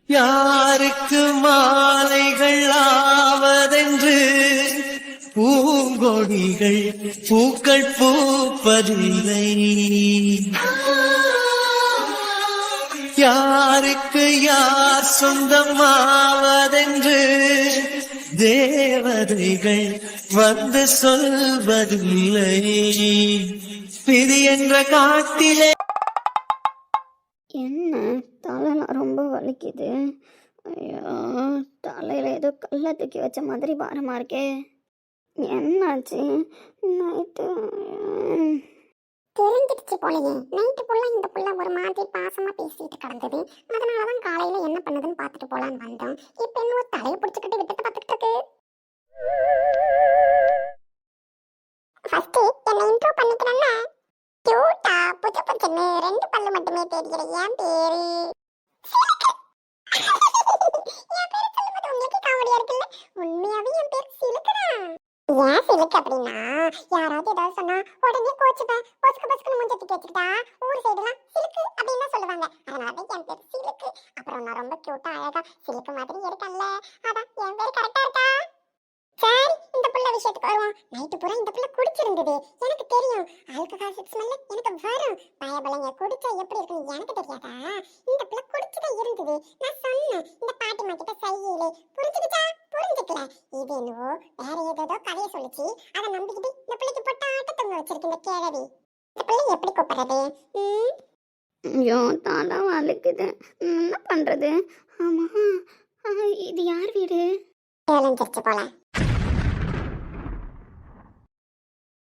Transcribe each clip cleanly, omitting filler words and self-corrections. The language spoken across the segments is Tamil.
யாருக்கு மாலைகள் ஆவதென்று பூங்கொடிகள் பூக்கள் பூப்பதில்லை. யாருக்கு யார் சொந்தமாவதென்று தேவதைகள் வந்து சொல்வதில்லை. விதி என்ற காட்டிலே என்ன தலைலாம் ரொம்ப வலிக்குது. ஐயோ, தலையில் ஏதோ கல்லை தூக்கி வச்ச மாதிரி பாரமாக இருக்கே. என்னாச்சு நைட்டு? தெரிஞ்சிடுச்சு போலயே. நைட்டு ஃபுல்லா இந்த புள்ள ஒரு மாதிரி பாசமா பேசிட்டு கிடந்தது. அதனாலதான் காலையில என்ன பண்ணுதுன்னு பார்த்துட்டு போலான்னு வந்தோம். இப்ப என்ன ஒரு தலையை பிடிச்சிக்கிட்டு விட்டுட்டு பார்த்துட்டு இருக்கு. ஃபர்ஸ்ட் என்ன இன்ட்ரோ பண்ணிக்கிறேன்னா, கியூட்டா புச்ச புச்சன்னு ரெண்டு பல்லு மட்டுமே தெரிகிற என் பேரு என் பேரு சொல்லும்போது உங்களுக்கு காமெடியா இருக்குல்ல. உண்மையாவே என் பேர் சிலுக்குதான். ஏன் சிலுக்கு அப்படின்னா, யாராவது ஏதாவது சொன்னா உடனே கோச்சுப்பேன். பொசுக்கு பொசுக்குன்னு மூஞ்ச தூக்கி வச்சுக்கிட்டா ஊர் சைடுலாம் சிலுக்கு அப்படின்னு தான் சொல்லுவாங்க. அதனாலதான் என் பேர் சிலுக்கு. அப்புறம் நான் ரொம்ப கியூட்டா அழகா சிலுக்கு மாதிரி இருக்கேன்ல, அதான் என் பேர் கரெக்டா இருக்கா? சரி, இந்த புள்ள விஷயத்துக்கு வருவோம். நைட்டு பூரா இந்த புள்ள குடிச்சிருந்தது. எனக்கு தெரியும், ஆல்கஹால் ஸ்மெல்ல எனக்கு வரும். பயபலங்க குடிச்சா எப்படி இருக்குன்னு எனக்கு தெரியாதா? இந்த புள்ள குடிச்சுதான் இருந்தது. நான் சொன்னேன் இந்த பாட்டிமா கிட்ட செய்யலே. புரிஞ்சுக்கிட்டா? புரிஞ்சுக்கல. இது என்னவோ வேற ஏதோ கதையை சொல்லிச்சு. அதை நம்பிக்கிட்டு இந்த பிள்ளைக்கு போட்டு ஆட்ட தொங்க வச்சிருக்கு இந்த கேழவி. இந்த பிள்ளை எப்படி கூப்பிடுறது? ஐயோ, தலை வலிக்குது. என்ன பண்ணுறது? ஆமாம், இது யார் வீடு? கேளஞ்சிருச்சு போல.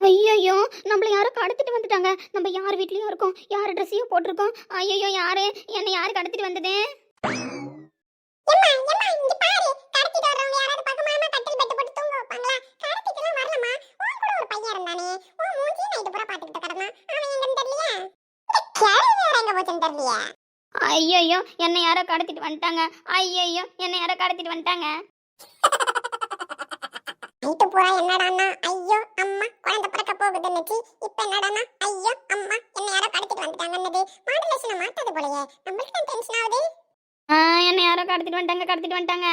ஐயோ, நம்மள யாரோ கடத்திட்டு வந்துட்டாங்க. நம்ம யார் வீட்லயும் இருக்கோம், யார் ட்ரெஸ்ஸையோ போட்டிருக்கோம். ஐயோ, யாரு என்னை யாரு கடத்திட்டு வந்தது? இங்க பாரு, கடத்திட்டு வரவங்க யாராவது பக்கமாமா கட்டில் பெட் போட்டு தூங்க வைப்பாங்களா? கடத்திட்டுலாம் வரலமா. உன் கூட ஒரு பையன் இருந்தானே, உன் மூஞ்சி நைட்டு பூரா பாத்துக்கிட்டு கிடமா. அவன் எங்கன்னு தெரியலையா? கேள்வி வேற எங்க போச்சுன்னு தெரியலையா? ஐயோ, என்னை யாரோ கடத்திட்டு வந்துட்டாங்க. ஐயோ, என்னை யாரோ கடத்திட்டு வந்துட்டாங்க. நைட்டு பூரா என்னடான்னா ஐயோ அம்மா குழந்தை பிறக்க போகுதுன்னுச்சு. இப்ப என்னடான்னா ஐயோ அம்மா என்ன யாரோ கடத்திட்டு வந்துட்டாங்கன்னது. மாடுலேஷனை மாத்தாது போலயே. நம்மளுக்கு தான் டென்ஷன் ஆகுது. என்னை யாரோ கடத்திட்டு வந்துட்டாங்க.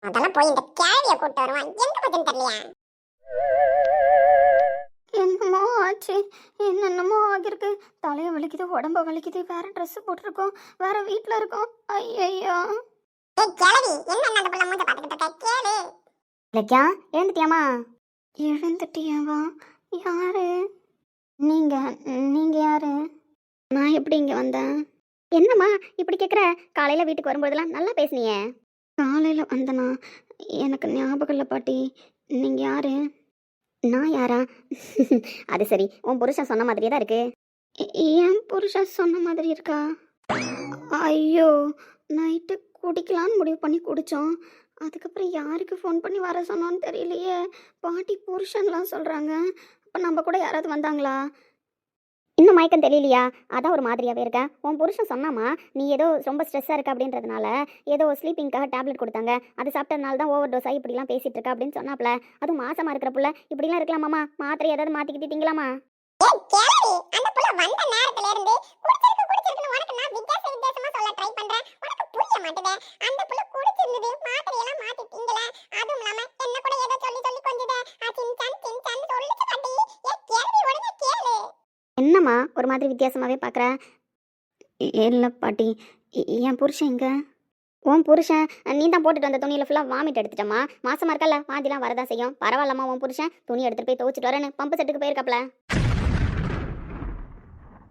அதெல்லாம் போய் இந்த கேள்வியை கூட்டு வருவான். எங்க போச்சுன்னு தெரியலையா? என்னமோ ஆச்சு, என்னென்னமோ ஆகிருக்கு. தலையை வலிக்குது, உடம்ப வலிக்குது. வேற ட்ரெஸ் போட்டிருக்கோம், வேற வீட்டில் இருக்கோம். ஐயோ, கேள்வி என்ன அந்த பிள்ளை மூஞ்ச பாத்துக்கிட்டு இருக்க? கேளு. லக்கியா, எழுந்துட்டியாமா? எழுந்துட்டியாவா? யாரு நீங்க யாரு? நான் எப்படி இங்க வந்தேன்? என்னம்மா இப்படி கேட்குற? காலையில் வீட்டுக்கு வரும்போதெல்லாம் நல்லா பேசுனியே. காலையில் வந்தனா? எனக்கு ஞாபகம் இல்லை பாட்டி. நீங்கள் யாரு? நான் யாரா? அது சரி, உன் புருஷன் சொன்ன மாதிரியே தான் இருக்கு. என் புருஷன் சொன்ன மாதிரி இருக்கா? ஐயோ, நைட்டு குடிக்கலான்னு முடிவு பண்ணி குடித்தோம். அதுக்கப்புறம் யாருக்கு ஃபோன் பண்ணி வர சொன்னோன்னு தெரியலையே. பாட்டி புருஷன்லாம் சொல்கிறாங்க. அப்போ நம்ம கூட யாராவது வந்தாங்களா? இன்னும் மயக்கம் தெரியலையா? அதான் ஒரு மாதிரியாகவே இருக்க. உன் புருஷன் சொன்னாமா, நீ ஏதோ ரொம்ப ஸ்ட்ரெஸ்ஸாக இருக்க அப்படின்றதுனால ஏதோ ஸ்லீப்பிங்காக டேப்லெட் கொடுத்தாங்க. அது சாப்பிட்டதுனால தான் ஓவர் டோஸ் ஆகி இப்படிலாம் பேசிகிட்டு இருக்கா அப்படின்னு சொன்னாப்ல. அதுவும் மாசமாக இருக்கிற புள்ள இப்படிலாம் இருக்கலாமாம்மா? மாத்திரை ஏதாவது மாற்றிக்கிட்டீங்களாமா? அந்த புள்ள வந்த நேரத்துல இருந்து குடிச்சிருக்குன்னு உனக்கு நான் வித்தியாசமா சொல்ல ட்ரை பண்றேன். உனக்கு புரிய மாட்டேதே. அந்த புள்ள குடிச்சிருந்தது, மாத்திரை எல்லாம் மாத்திட்டீங்களே. அதுவும் இல்லாம என்ன கூட ஏதோ சொல்லி கொஞ்சதே சின்சான் சொல்லிச்சு பாட்டி. கேள்வி உடனே கேளு. என்னம்மா ஒரு மாதிரி வித்தியாசமாகவே பார்க்குற? இல்லை பாட்டி, என் புருஷன் எங்க? உன் புருஷன் நீ தான் போட்டுட்டு வந்த துணியில் ஃபுல்லாக வாமிட் எடுத்துட்டம்மா. மாசமாக இருக்கல, வாந்திலாம் வரதான் செய்யும். பரவாயில்லம்மா, உன் புருஷன் துணி எடுத்துகிட்டு போய் துவைச்சிட்டு வரேன்னு பம்பு செட்டுக்கு போயிருக்காப்ல.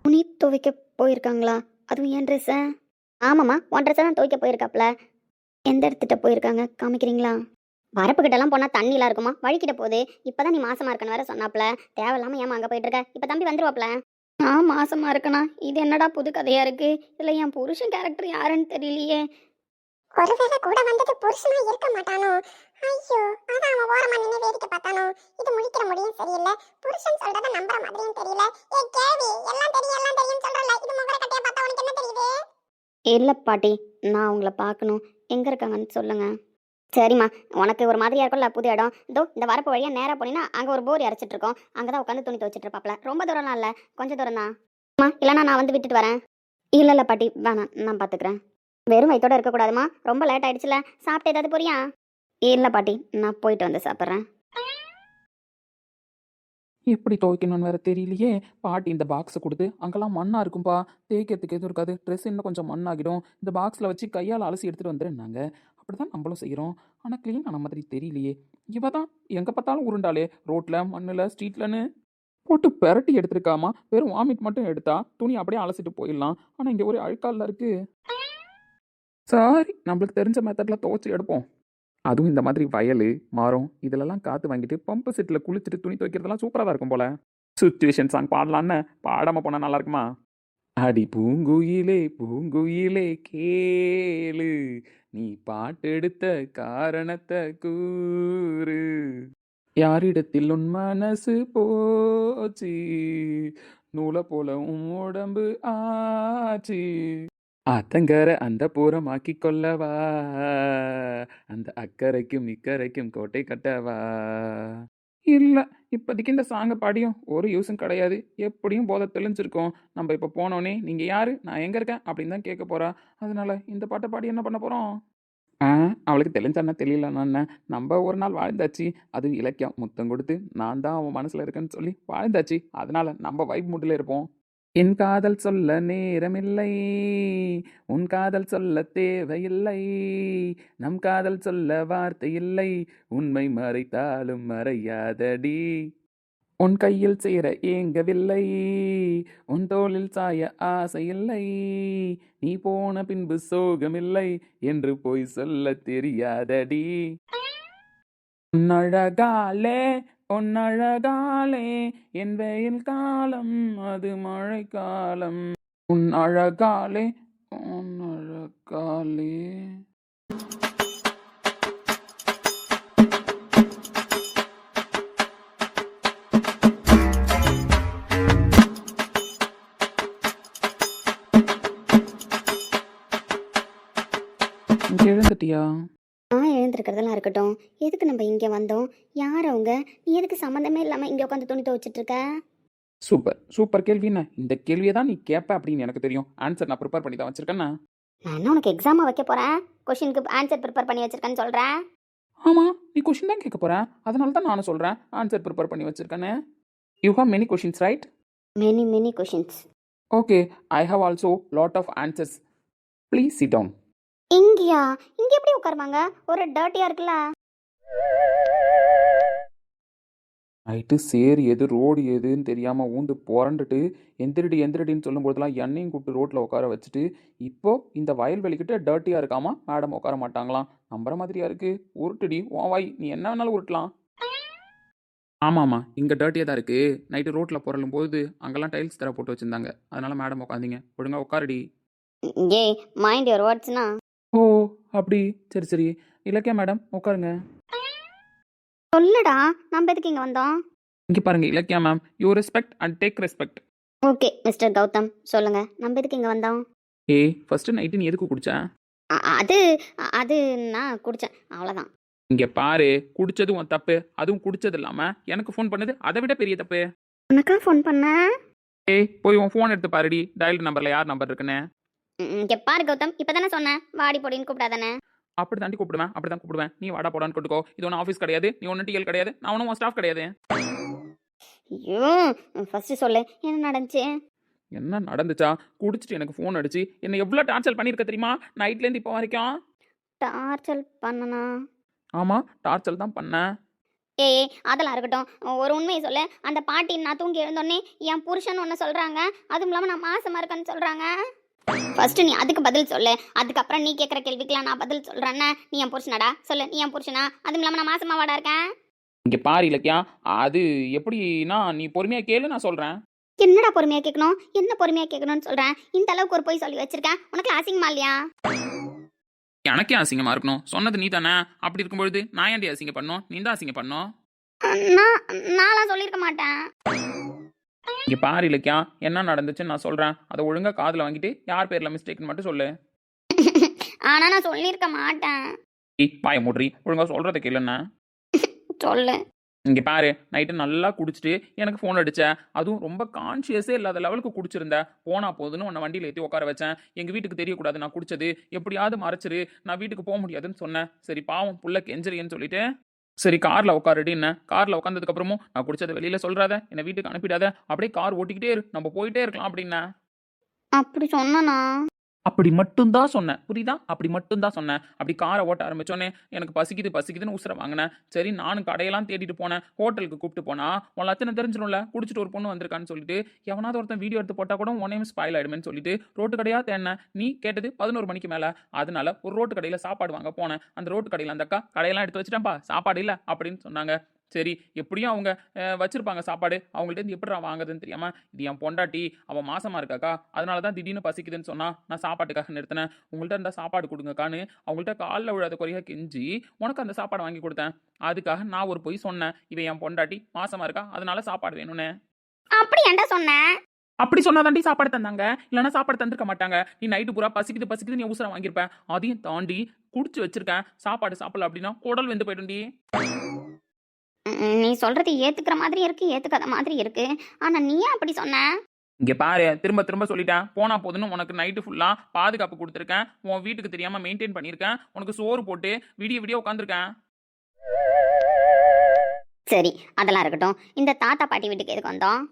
துணி துவைக்க போயிருக்காங்களா? அதுவும் என் ட்ரெஸ்ஸை? ஆமாம்மா, உன் ட்ரெஸ்ஸை தான் துவைக்க போயிருக்காப்ல. எந்த இடத்துட்ட போயிருக்காங்க, காமிக்கிறீங்களா? வரப்புக்கிட்டலாம் போனால் தண்ணிலாம் இருக்குமா, வழிக்கிட்ட போகுது. இப்போ தான் நீ மாசமாக இருக்கன்னு வேற சொன்னாப்ல. தேவையில்லாமல் ஏமா அங்கே போயிட்டு இருக்க? இப்போ தம்பி வந்துருவாப்ல. நான் மாசமாக இருக்கணா? இது என்னடா புது கதையாக இருக்குது. இதில் என் புருஷன் கேரக்டர் யாருன்னு தெரியலையே. ஒருவேளை கூட வந்தது புருஷனா இருக்க மாட்டானோ? ஐயோ, அதான் அவன் ஓரமா நின்று வேடிக்கை பார்த்தானோ? இது முழிக்கிற முடியும் சரியில்லை. புருஷன் சொல்றத நம்புற மாதிரியும் தெரியல. கேள்வி எல்லாம் தெரியும் சொல்றல. இது முகர கட்டையா பார்த்தா உனக்கு என்ன தெரியுது? இல்லை பாட்டி, நான் உங்களை பார்க்கணும். எங்கே இருக்காங்கன்னு சொல்லுங்கள். சரிம்மா, உனக்கு ஒரு மாதிரியா இருக்கும்ல புது இடம். இதோ இந்த வரப்பு வழியாக நேராக போனீங்கன்னா அங்கே ஒரு போர் இறச்சிட்டு இருக்கோம். அங்கே தான் உட்காந்து துணி துவச்சிட்டு இருப்பாப்ல. ரொம்ப தூரம்லாம் இல்லை, கொஞ்சம் தூரம் தான். இல்லைனா நான் வந்து விட்டுட்டு வரேன். இல்லை பாட்டி, வேணாம், நான் பார்த்துக்கிறேன். வெறும் வயித்தோட இருக்கக்கூடாதுமா, ரொம்ப லேட் ஆயிடுச்சுல. சாப்பிட்டு ஏதாவது போறியா? இல்லை பாட்டி, நான் போயிட்டு வந்து சாப்பிட்றேன். எப்படி துவைக்கணும்னு வேற தெரியலையே. பாட்டி இந்த பாக்ஸை கொடுத்து, அங்கெல்லாம் மண்ணா இருக்கும்பா, தேய்க்கிறதுக்கு எதுவும் இருக்காது, ட்ரெஸ் இன்னும் கொஞ்சம் மண்ணாகிடும், இந்த பாக்ஸில் வச்சு கையால் அலசி எடுத்துகிட்டு வந்துருந்தாங்க. அப்படி தான் நம்மளும் செய்கிறோம். ஆனால் க்ளீன் ஆன மாதிரி தெரியலையே. இவ தான் எங்கே பார்த்தாலும் உருண்டாலே, ரோட்டில் மண்ணில் ஸ்ட்ரீட்லன்னு போட்டு பெரட்டி எடுத்துருக்காமா. வெறும் வாமிட் மட்டும் எடுத்தா துணி அப்படியே அலசிட்டு போயிடலாம். ஆனால் இங்கே ஒரு அழுக்காலில் இருக்கு. சாரி, நம்மளுக்கு தெரிஞ்ச மெத்தடில் துவைச்சி எடுப்போம். அதுவும் இந்த மாதிரி வயல், மரம் இதிலெல்லாம் காற்று வாங்கிட்டு பம்பு செட்டில் குளிச்சுட்டு துணி துவைக்கிறதெல்லாம் சூப்பராக தான் இருக்கும் போல. சுச்சுவேஷன் சாங் பாடலான்னு பாடாமல் போனால் நல்லா இருக்குமா? அடி பூங்குயிலே பூங்குயிலே கேளு, நீ பாட்டெடுத்த காரணத்தை கூறு, யாரிடத்தில் உன் மனசு போச்சு, நூலை போல உன் உடம்பு ஆச்சு, ஆத்தங்கர அந்த பூரமாக்கி கொள்ளவா, அந்த அக்கறைக்கும் இக்கரைக்கும் கோட்டை கட்டவா. இல்லை, இப்போதைக்கு இந்த சாங்கை பாடியும் ஒரு யூஸும் கிடையாது. எப்படியும் போதை தெளிஞ்சிருக்கோம். நம்ம இப்போ போனோடனே நீங்கள் யார், நான் எங்கே இருக்கேன் அப்படின்னு தான் கேட்க போகிறா. அதனால இந்த பாட்டை பாடி என்ன பண்ண போகிறோம்? அவளுக்கு தெளிஞ்சானா தெரியலன்னா என்ன, நம்ம ஒரு நாள் வாழ்ந்தாச்சு. அதுவும் இலக்கியம் முத்தம் கொடுத்து நான் தான் அவன் மனசில் இருக்கேன்னு சொல்லி வாழ்ந்தாச்சு. அதனால நம்ம வைப் மூட்டில் இருப்போம். என் காதல் சொல்ல நேரமில்லை, உன் காதல் சொல்ல தேவையில்லை, நம் காதல் சொல்ல வார்த்தை இல்லை, உண்மை மறைத்தாலும் மறையாதடி, உன் கையில் சேர ஏங்கவில்லை, உன் தோளில் சாய ஆசையில்லை, நீ போன பின்பு சோகமில்லை என்று போய் சொல்ல தெரியாதடி, உன்னழகாலே உன்னழகாலே என் வெயில் காலம் அது மழை காலம், உன் அழகாலே உன்னழகாலே. இங்க எழுந்துட்டியா? எழுந்திருக்கிறதெல்லாம் இருக்கட்டும், எதுக்கு நம்ம இங்கே வந்தோம்? யார் அவங்க? நீ எதுக்கு சம்மந்தமே இல்லாமல் இங்கே உட்காந்து துணி துவைச்சிட்டு இருக்க? சூப்பர் சூப்பர் கேள்விண்ணா. இந்த கேள்வியை தான் நீ கேட்ப அப்படின்னு எனக்கு தெரியும். ஆன்சர் நான் ப்ரிப்பேர் பண்ணி தான் வச்சிருக்கேண்ணா. நான் என்ன உனக்கு எக்ஸாமாக வைக்க போகிறேன்? கொஷினுக்கு ஆன்சர் ப்ரிப்பேர் பண்ணி வச்சிருக்கேன்னு சொல்கிறேன். ஆமாம், நீ கொஷின் தான் கேட்க போகிறேன். அதனால தான் நானும் சொல்கிறேன் ஆன்சர் ப்ரிப்பேர் பண்ணி வச்சிருக்கேன்னு. You have many questions right? Many questions. Okay, I have also lot of answers. Please sit down. இங்கேயா? இங்கே எப்படி உட்காருவாங்க? ஒரு டர்ட்டியாக இருக்குல்ல. நைட்டு சேர் எது ரோடு எதுன்னு தெரியாமல் ஊந்து புரண்டுட்டு எந்திரடின்னு சொல்லும்போதெல்லாம் என்னையும் கூப்பிட்டு ரோட்டில் உட்கார வச்சுட்டு, இப்போது இந்த வயல்வெளிக்கிட்ட டர்ட்டியாக இருக்காமா, மேடம் உட்கார மாட்டாங்களாம். நம்புற மாதிரியா இருக்குது. உருட்டுடி உன் வாய், நீ என்ன வேணாலும் உருட்டலாம். ஆமாம்மா, இங்கே டர்ட்டியாக தான் இருக்குது. நைட்டு ரோட்டில் புரளும் போது அங்கெல்லாம் டைல்ஸ் தர போட்டு வச்சுருந்தாங்க. அதனால் மேடம் உட்காந்திங்க. ஒழுங்காக உட்காருடி. ஏய், மைண்ட் யுவர் வேர்ட்ஸ்னா. ஓ அப்படி, சரி சரி. இலக்கியா மேடம் உட்காருங்க. சொல்லுடா, நம்ம எதுக்கு இங்கே வந்தோம்? இங்கே பாருங்க Ilakkiya ma'am, you respect and take respect. Okay mister Gautham, சொல்லுங்க, நம்ம எதுக்கு இங்கே வந்தோம்? ஃபஸ்ட்டு நைட்டு நீ எதுக்கு குடிச்ச? அது அது நான் குடித்தேன், அவ்வளோதான். இங்கே பாரு, குடிச்சதும் உன் தப்பு, அதுவும் குடிச்சது இல்லாமல் எனக்கு ஃபோன் பண்ணது அதை விட பெரிய தப்பு. உனக்கா ஃபோன் பண்ண? போய் உன் ஃபோன் எடுத்து பாருடி, டயல் நம்பரில் யார் நம்பர் இருக்குன்னு. இங்கே பாரு கௌதம், இப்போ தானே சொன்னேன் வாடி பொடின்னு கூப்பிடாதானே. அப்படி தாண்டி கூப்பிடுவேன், அப்படி தான் கூப்பிடுவேன். நீ வாடா போடான்னு கூட்டுக்கோ. இது ஒன்றும் ஆஃபீஸ் கிடையாது, நீ ஒன்றும் டிஎல் கிடையாது, நான் ஒன்றும் ஸ்டாஃப் கிடையாது. ஐயோ, ஃபர்ஸ்ட் சொல்லு, என்ன நடந்துச்சு? என்ன நடந்துச்சா? குடிச்சிட்டு எனக்கு ஃபோன் அடிச்சு என்னை எவ்வளோ டார்ச்சர் பண்ணியிருக்க தெரியுமா, நைட்லேருந்து இப்போ வரைக்கும். டார்ச்சர் பண்ணனா? ஆமாம், டார்ச்சர் தான் பண்ணேன். ஏய், அதெல்லாம் இருக்கட்டும், ஒரு உண்மையை சொல்லு. அந்த பாட்டி நான் தூங்கி எழுந்தோடனே என் புருஷன் ஒன்று சொல்கிறாங்க, அதுவும் இல்லாமல் நான் மாசமாக இருக்கேன்னு சொல்கிறாங்க. ஃபர்ஸ்ட் நீ அதுக்கு பதில் சொல்லு, அதுக்கப்புறம் நீ கேட்குற கேள்விக்கெல்லாம் நான் பதில் சொல்கிறேன்னா. நீ என் புருஷனாடா? சொல்லு, நீ என் புருஷனா? அதுவும் இல்லாமல் நான் மாசமாக வாடா இருக்கேன். இங்கே பாரு இலக்கியா, அது எப்படின்னா நீ பொறுமையாக கேளு, நான் சொல்கிறேன். என்னடா பொறுமையாக கேட்கணும்? என்ன பொறுமையாக கேட்கணும்னு சொல்கிறேன்? இந்த அளவுக்கு ஒரு பொய் சொல்லி வச்சிருக்கேன், உனக்கு அசிங்கமா இல்லையா? எனக்கே அசிங்கமாக இருக்கணும், சொன்னது நீ தானே. அப்படி இருக்கும்பொழுது நான் ஏன்டி அசிங்க பண்ணோம்? நீ தான் அசிங்க பண்ணோம். நான்லாம் சொல்லியிருக்க மாட்டேன். இங்கே பாரு இலக்கியா, என்ன நடந்துச்சுன்னு நான் சொல்கிறேன், அதை ஒழுங்காக காதில் வாங்கிட்டு யார் பேரில் மிஸ்டேக்னு மட்டும் சொல்லு. ஆனால் நான் சொல்லியிருக்க மாட்டேன். பாய மூட்ரி, ஒழுங்காக சொல்கிறத கேளுண்ணா. சொல்லு. இங்கே பாரு, நைட்டு நல்லா குடிச்சிட்டு எனக்கு ஃபோன் அடித்தேன். அதுவும் ரொம்ப கான்ஷியஸே இல்லாத லெவலுக்கு குடிச்சிருந்தேன். போனா போதுன்னு உன்னை வண்டியில் ஏற்றி உட்கார வச்சேன். எங்கள் வீட்டுக்கு தெரியக்கூடாது நான் குடிச்சது, எப்படியாவது மறைச்சிரு, நான் வீட்டுக்கு போக முடியாதுன்னு சொன்னேன். சரி பாவம் புள்ள கெஞ்சறியன்னு சொல்லிட்டு சரி காரில் உட்காருடின்னேன். காரில் உட்காந்ததுக்கப்புறமும் நான் குடிச்சதை வெளியில் சொல்கிறாத, என்னை வீட்டுக்கு அனுப்பிடாத, அப்படியே கார் ஓட்டிக்கிட்டே இரு, நம்ம போயிட்டே இருக்கலாம் அப்படின்னேன். அப்படி சொன்னனா? அப்படி மட்டும்தான் சொன்னேன், புரியுதா? அப்படி மட்டும்தான் சொன்னேன். அப்படி காரை ஓட்ட ஆரம்பிச்சோன்னே எனக்கு பசிக்குதுன்னு உசுர வாங்கினேன். சரி நானும் கடையெல்லாம் தேடிட்டு போனேன். ஹோட்டலுக்கு கூப்பிட்டு போனா உன் லட்சணம் தெரிஞ்சிடும்ல, குடிச்சிட்டு ஒரு பொண்ணு வந்திருக்கான்னு சொல்லிட்டு எவனாவது ஒருத்தன் வீடியோ எடுத்து போட்டால் கூட உன்னையும் ஸ்பாயில் ஆயிடுமேன்னு சொல்லிட்டு ரோட்டு கடையாக தேடினேன். நீ கேட்டது 11 மணிக்கு மேலே. அதனால ஒரு ரோட்டு கடையில் சாப்பாடு வாங்க போனேன். அந்த ரோட்டு கடையில் அந்த அக்கா கடையெல்லாம் எடுத்து வச்சுட்டேன்ப்பா, சாப்பாடு இல்லை அப்படின்னு சொன்னாங்க. சரி எப்படியும் அவங்க வச்சிருப்பாங்க சாப்பாடு, அவங்கள்ட்ட இருந்து எப்படிடா வாங்குறதுன்னு தெரியாம, இது என் பொண்டாட்டி அவன் மாசமா இருக்காக்கா, அதனால தான் திடீர்னு பசிக்குதுன்னு சொன்னா நான் சாப்பாட்டுக்காக நிறுத்தினேன். உங்கள்கிட்ட இருந்தால் சாப்பாடு கொடுங்கக்கான்னு அவங்கள்ட்ட காலில் விழாத குறையா கெஞ்சி உனக்கு அந்த சாப்பாடு வாங்கி கொடுத்தேன். அதுக்காக நான் ஒரு பொய் சொன்னேன், இவன் என் பொண்டாட்டி மாசமா இருக்கா அதனால சாப்பாடு வேணும்னு. அப்படி ஏன்டா சொன்ன? அப்படி சொன்னாதாண்டி சாப்பாடு தந்தாங்க, இல்லைன்னா சாப்பாடு தந்துருக்க மாட்டாங்க. நீ நைட்டு பூரா பசிக்குது நீ உசுரம் வாங்கியிருப்பேன். அதையும் தாண்டி குடிச்சு வச்சிருக்கேன், சாப்பாடு சாப்பிடல அப்படின்னா குடல் வெந்து போயிடும்டி. நீ சொல்றது ஏத்துக்கிற மாதிரி இருக்கு, ஏத்துக்காத மாதிரி இருக்கு. ஆனா நீ ஏன் அப்படி சொன்ன? இங்கே பாரு, திரும்ப திரும்ப சொல்லிட்டேன். போனா போதுன்னு உனக்கு நைட்டு ஃபுல்லாக பாதுகாப்பு கொடுத்துருக்கேன். உன் வீட்டுக்கு தெரியாமல் மெயின்டைன் பண்ணியிருக்கேன். உனக்கு சோறு போட்டு விடிய உட்காந்துருக்கேன். சரி அதெல்லாம் இருக்கட்டும். இந்த தாத்தா பாட்டி வீட்டுக்கு எதுக்கு வந்தோம்?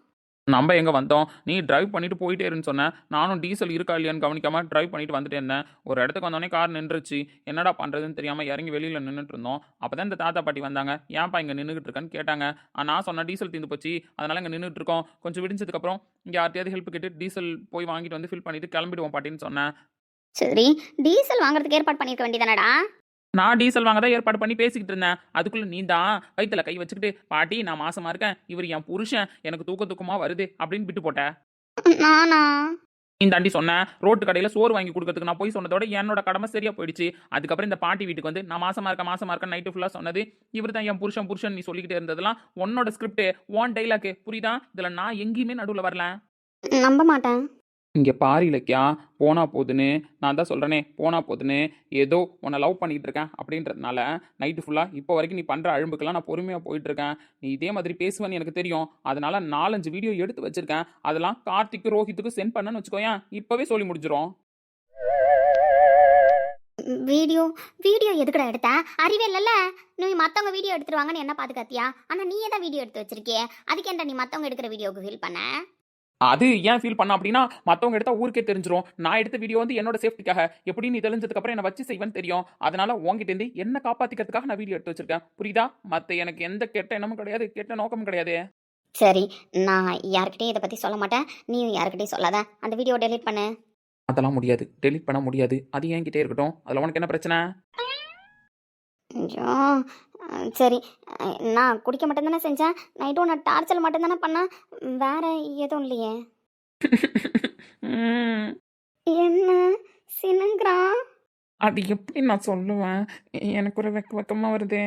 நம்ம எங்கே வந்தோம், நீ டிரைவ் பண்ணிட்டு போயிட்டே இருன்னு சொன்னேன். நானும் டீசல் இருக்கா இல்லையான்னு கவனிக்காமல் டிரைவ் பண்ணிட்டு வந்துட்டே இருந்தேன். ஒரு இடத்துக்கு வந்தோடனே கார் நின்றுச்சு. என்னடா பண்ணுறதுன்னு தெரியாமல் இறங்கி வெளியில் நின்றுட்டு இருந்தோம். அப்போ தான் இந்த தாத்தா பாட்டி வந்தாங்க. ஏன்ப்பா இங்கே நின்றுட்டு இருக்கேன்னு கேட்டாங்க. நான் சொன்னேன் டீசல் தீர்ந்து போச்சு, அதனால் இங்கே நின்றுட்டு இருக்கோம். கொஞ்சம் விடிஞ்சதுக்கப்புறம் இங்கே யார்ட்டையாவது ஹெல்ப் கேட்டு டீசல் போய் வாங்கிட்டு வந்து ஃபில் பண்ணிட்டு கிளம்பிடுவோம் பாட்டின்னு சொன்னேன். சரி டீசல் வாங்குறதுக்கு ஏற்பாடு பண்ணிருக்க வேண்டியதானடா? நான் டீசல் வாங்க தான் ஏற்பாடு பண்ணி பேசிக்கிட்டு இருந்தேன். அதுக்குள்ளே நீ தான் வயிற்றுல கை வச்சுக்கிட்டு, பாட்டி நான் மாசமா இருக்கேன், இவர் என் புருஷன், எனக்கு தூக்கமாக வருது அப்படின்னு விட்டு போட்டேன். நானா? இந்த ஆண்டி சொன்னேன், ரோட்டு கடையில் சோறு வாங்கி கொடுக்கறதுக்கு நான் போய் சொன்னதோட என்னோட கடமை சரியா போயிடுச்சு. அதுக்கப்புறம் இந்த பாட்டி வீட்டுக்கு வந்து நான் மாசமா இருக்கேன் நைட்டு ஃபுல்லாக சொன்னது இவர் தான் என் புருஷன் நீ சொல்லிக்கிட்டே இருந்ததெல்லாம் உன்னோட ஸ்கிரிப்ட், ஒன் டைலாக்கு, புரியுதா? இதில் நான் எங்கேயுமே நடுவில் வரல. நம்ப மாட்டேன். இங்கே பாரு இலக்கியா, போனா போதுன்னு நான் தான் சொல்கிறேனே, போனா போதுன்னு ஏதோ உன்னை லவ் பண்ணிகிட்டு இருக்கேன் அப்படின்றதுனால நைட்டு ஃபுல்லாக இப்போ வரைக்கும் நீ பண்ணுற அழும்புக்கெல்லாம் நான் பொறுமையாக போயிட்டுருக்கேன். நீ இதே மாதிரி பேசுவேன்னு எனக்கு தெரியும். அதனால் 4-5 வீடியோ எடுத்து வச்சுருக்கேன். அதெல்லாம் கார்த்திக்கு ரோஹித்துக்கு சென்ட் பண்ணேன்னு வச்சுக்கோயேன், இப்போவே சொல்லி முடிஞ்சிடும். வீடியோ எதுக்குடா எடுத்த? அறிவே இல்லைல்ல. நீ மற்றவங்க வீடியோ எடுத்துருவாங்கன்னு என்ன பாதுகாத்தியா? ஆனால் நீ தான் வீடியோ எடுத்து வச்சிருக்கியே, அதுக்கு என்ன நீ மற்றவங்க எடுக்கிற வீடியோவுக்கு ஃபீல் பண்ண? அது ஏன் ஃபீல் பண்ண அப்படின்னா, மற்றவங்க எடுத்தால் ஊருக்கே தெரிஞ்சிடும். நான் எடுத்த வீடியோ வந்து என்னோட சேஃப்டிக்காக, எப்படி நீ தெரிஞ்சதுக்கப்புறம் என்னை வச்சு செய்வேன்னு தெரியும். அதனால உங்ககிட்டேருந்து என்ன காப்பாற்றிக்கிறதுக்காக நான் வீடியோ எடுத்து வச்சிருக்கேன், புரியுதா? மற்ற எனக்கு எந்த கெட்ட எண்ணமும் கிடையாது, கெட்ட நோக்கமும் கிடையாது. சரி நான் யார்கிட்டையும் இதை பற்றி சொல்ல மாட்டேன், நீயும் யார்கிட்டையும் சொல்லாத. அந்த வீடியோ டெலீட் பண்ணு. அதெல்லாம் முடியாது, டெலிட் பண்ண முடியாது. அது என்கிட்டே இருக்கட்டும். அதில் உனக்கு என்ன பிரச்சனை? ஐயோ சரி, நான் குடிக்க மட்டும்தானே செஞ்சேன், நைட்டும் நான் டார்ச்சல் மட்டும்தானே பண்ணேன், வேற எதுவும் இல்லையே. என்ன சினுங்கிறான்? அது எப்படி நான் சொல்லுவேன், எனக்கு ஒரு வெக்கமாக வருது.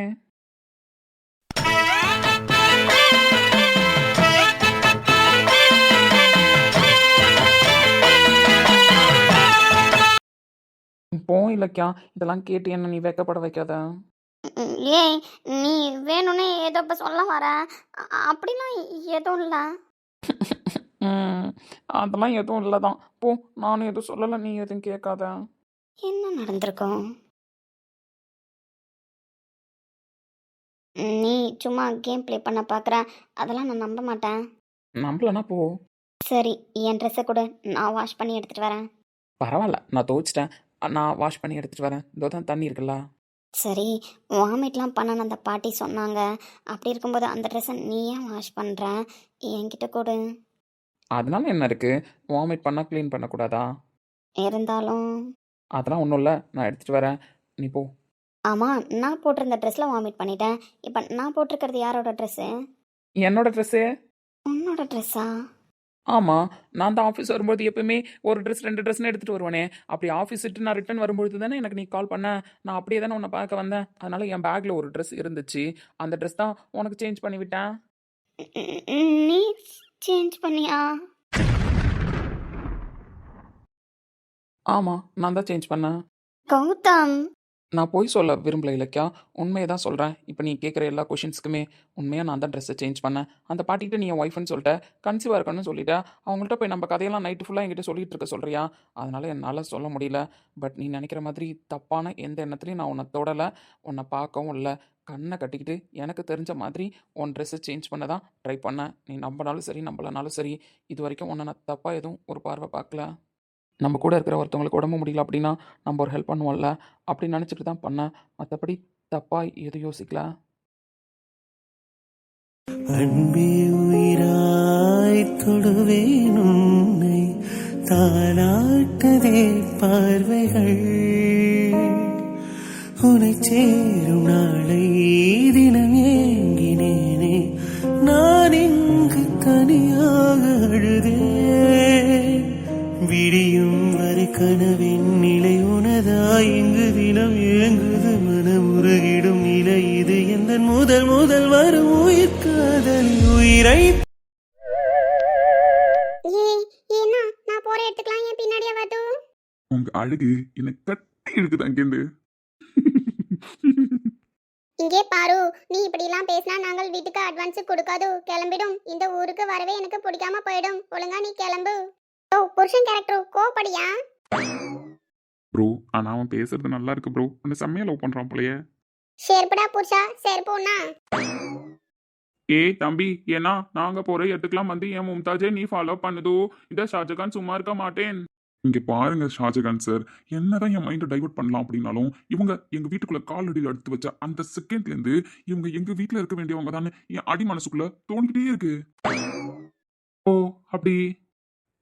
போ இலக்கியா, இதெல்லாம் கேட்டு என்ன நீ வெக்கப்பட வைக்காத. ஏய் நீ வேணும்னே ஏதோ இப்போ சொல்ல வர, அப்படிலாம் எதுவும் இல்லை. அதெல்லாம் எதுவும் இல்லை தான். போ, நானும் எதுவும் சொல்லலை, நீ எதுவும் கேட்காத. என்ன நடந்திருக்கும்? நீ சும்மா கேம் ப்ளே பண்ண பார்க்குற, அதெல்லாம் நான் நம்ப மாட்டேன். நம்பலனா போ. சரி என் ட்ரெஸ்ஸை கூட நான் வாஷ் பண்ணி எடுத்துகிட்டு வரேன். பரவாயில்ல, நான் துவைச்சிட்டேன், நான் வாஷ் பண்ணி எடுத்துகிட்டு வரேன். இதோ தான் தண்ணி இருக்குல்ல. சரி வாமிட்லாம் பண்ணன்னு அந்த பாட்டி சொன்னாங்க. அப்படி இருக்கும்போது அந்த ட்ரெஸ்ஸை நீ ஏன் வாஷ் பண்ணுற? என்கிட்ட கொடு. அதனால என்ன இருக்குது, வாமிட் பண்ணால் க்ளீன் பண்ணக்கூடாதா? இருந்தாலும் அதெல்லாம் ஒன்றும் இல்லை, நான் எடுத்துகிட்டு வரேன், நீ போ. ஆமாம் நான் போட்டிருந்த ட்ரெஸ்ஸில் வாமிட் பண்ணிட்டேன். இப்போ நான் போட்டிருக்கிறது யாரோட ட்ரெஸ்ஸு? என்னோட ட்ரெஸ்ஸு. உன்னோட ட்ரெஸ்ஸா? ஆமாம், நான் தான் ஆஃபீஸ் வரும்போது எப்பவுமே ஒரு ட்ரெஸ் 2 ட்ரெஸ்னு எடுத்துகிட்டு வருவேனே. அப்படி ஆஃபீஸ் விட்டு நான் ரிட்டன் வரும்பொழுது தானே எனக்கு நீ கால் பண்ண. நான் அப்படியே தானே உன்னை பார்க்க வந்தேன். அதனால் என் பேக்கில் ஒரு ட்ரெஸ் இருந்துச்சு, அந்த ட்ரெஸ் தான் உனக்கு சேஞ்ச் பண்ணி விட்டேன். நீ சேஞ்ச் பண்ணியா? ஆமாம், நான் தான் சேஞ்ச் பண்ணேன். கௌதம் நான் போய் சொல்ல விரும்பல இலக்கியா. உண்மையை தான் சொல்கிறேன். இப்போ நீ கேட்குற எல்லா கொஷின்ஸ்க்குமே உண்மையாக நான் தான் ட்ரெஸ்ஸை சேஞ்ச் பண்ணேன். அந்த பாட்டிகிட்ட நீ என் ஒய்ஃப்னு சொல்லிட்ட, கன்சீவாக இருக்கணும்னு சொல்லிட்ட. அவங்கள்ட்ட போய் நம்ம கதையெல்லாம் நைட்டு ஃபுல்லாக என்கிட்ட சொல்லிட்டு இருக்க சொல்கிறியா? அதனால் என்னால் சொல்ல முடியல. பட் நீ நினைக்கிற மாதிரி தப்பான எந்த எண்ணத்துலையும் நான் உன்னை தொடலை, உன்னை பார்க்கவும் இல்லை. கண்ணை கட்டிக்கிட்டு எனக்கு தெரிஞ்ச மாதிரி உன் ட்ரெஸ்ஸை சேஞ்ச் பண்ண தான் ட்ரை பண்ணேன். நீ நம்பினாலும் சரி நம்பலனாலும் சரி, இது வரைக்கும் உன்னை நான் தப்பாக எதுவும் ஒரு பார்வை பார்க்கல. நம்ம கூட இருக்கிற ஒருத்தவங்களுக்கு உடம்பு முடியல அப்படின்னா நம்ம ஒரு ஹெல்ப் பண்ணுவோம்ல, அப்படி நினச்சிட்டு தான் பண்ணேன். மற்றபடி தப்பாக எதுவும் யோசிக்கல. அன்பே உயிராய் தொடுவேன் உன்னை, தாலாட்டுதே பார்வைகள், உன்னை சேரும் நாளை தினம் ஏங்கினேனே, நான் இங்கு தனியாக அழுதேன். விடியும் வரை கனவின் நிலை உனதாய் இங்கு தினம் ஏங்குது, மனமுருகிடும் நிலை இது எந்த முதல் முதல் வரும் உயிர் காதல் உயிரை. ஏன்னா நான் போற இடத்துக்குலாம் ஏன் பின்னாடியே வது? உங்க அழகு என்னை கட்டி இருக்குது அங்கேருந்து. இங்கே பாரு, நீ இப்படி எல்லாம் பேசினா நாங்கள் வீட்டுக்கு அட்வான்ஸ் கொடுக்காது, கிளம்பிடும். இந்த ஊருக்கு வரவே எனக்கு பிடிக்காம போயிடும். ஒழுங்கா நீ கிளம்பு. ஓ புருஷன் கேரக்டர் கோபடியா? ப்ரோ ஆனா அவன் பேசுறது நல்லா இருக்கு ப்ரோ. அந்த செம்மையா லவ் பண்றான் போலயே. சேர்ப்புடா புருஷா, சேர்ப்போனா? ஏய் தம்பி, ஏன்னா நாங்க போற இடத்துக்குலாம் வந்து என் மும்தாஜே நீ ஃபாலோ பண்ணுதோ, இந்த ஷாஜகான் சும்மா இருக்க மாட்டேன். இங்க பாருங்க ஷாஜகான் சார், என்னதான் என் மைண்டை டைவர்ட் பண்ணலாம் அப்படின்னாலும் இவங்க எங்க வீட்டுக்குள்ள காலடியில் எடுத்து வச்ச அந்த செகண்ட்ல இருந்து இவங்க எங்க வீட்டுல இருக்க வேண்டியவங்க தானே என் அடி மனசுக்குள்ள தோணிக்கிட்டே இருக்கு. ஓ அப்படி?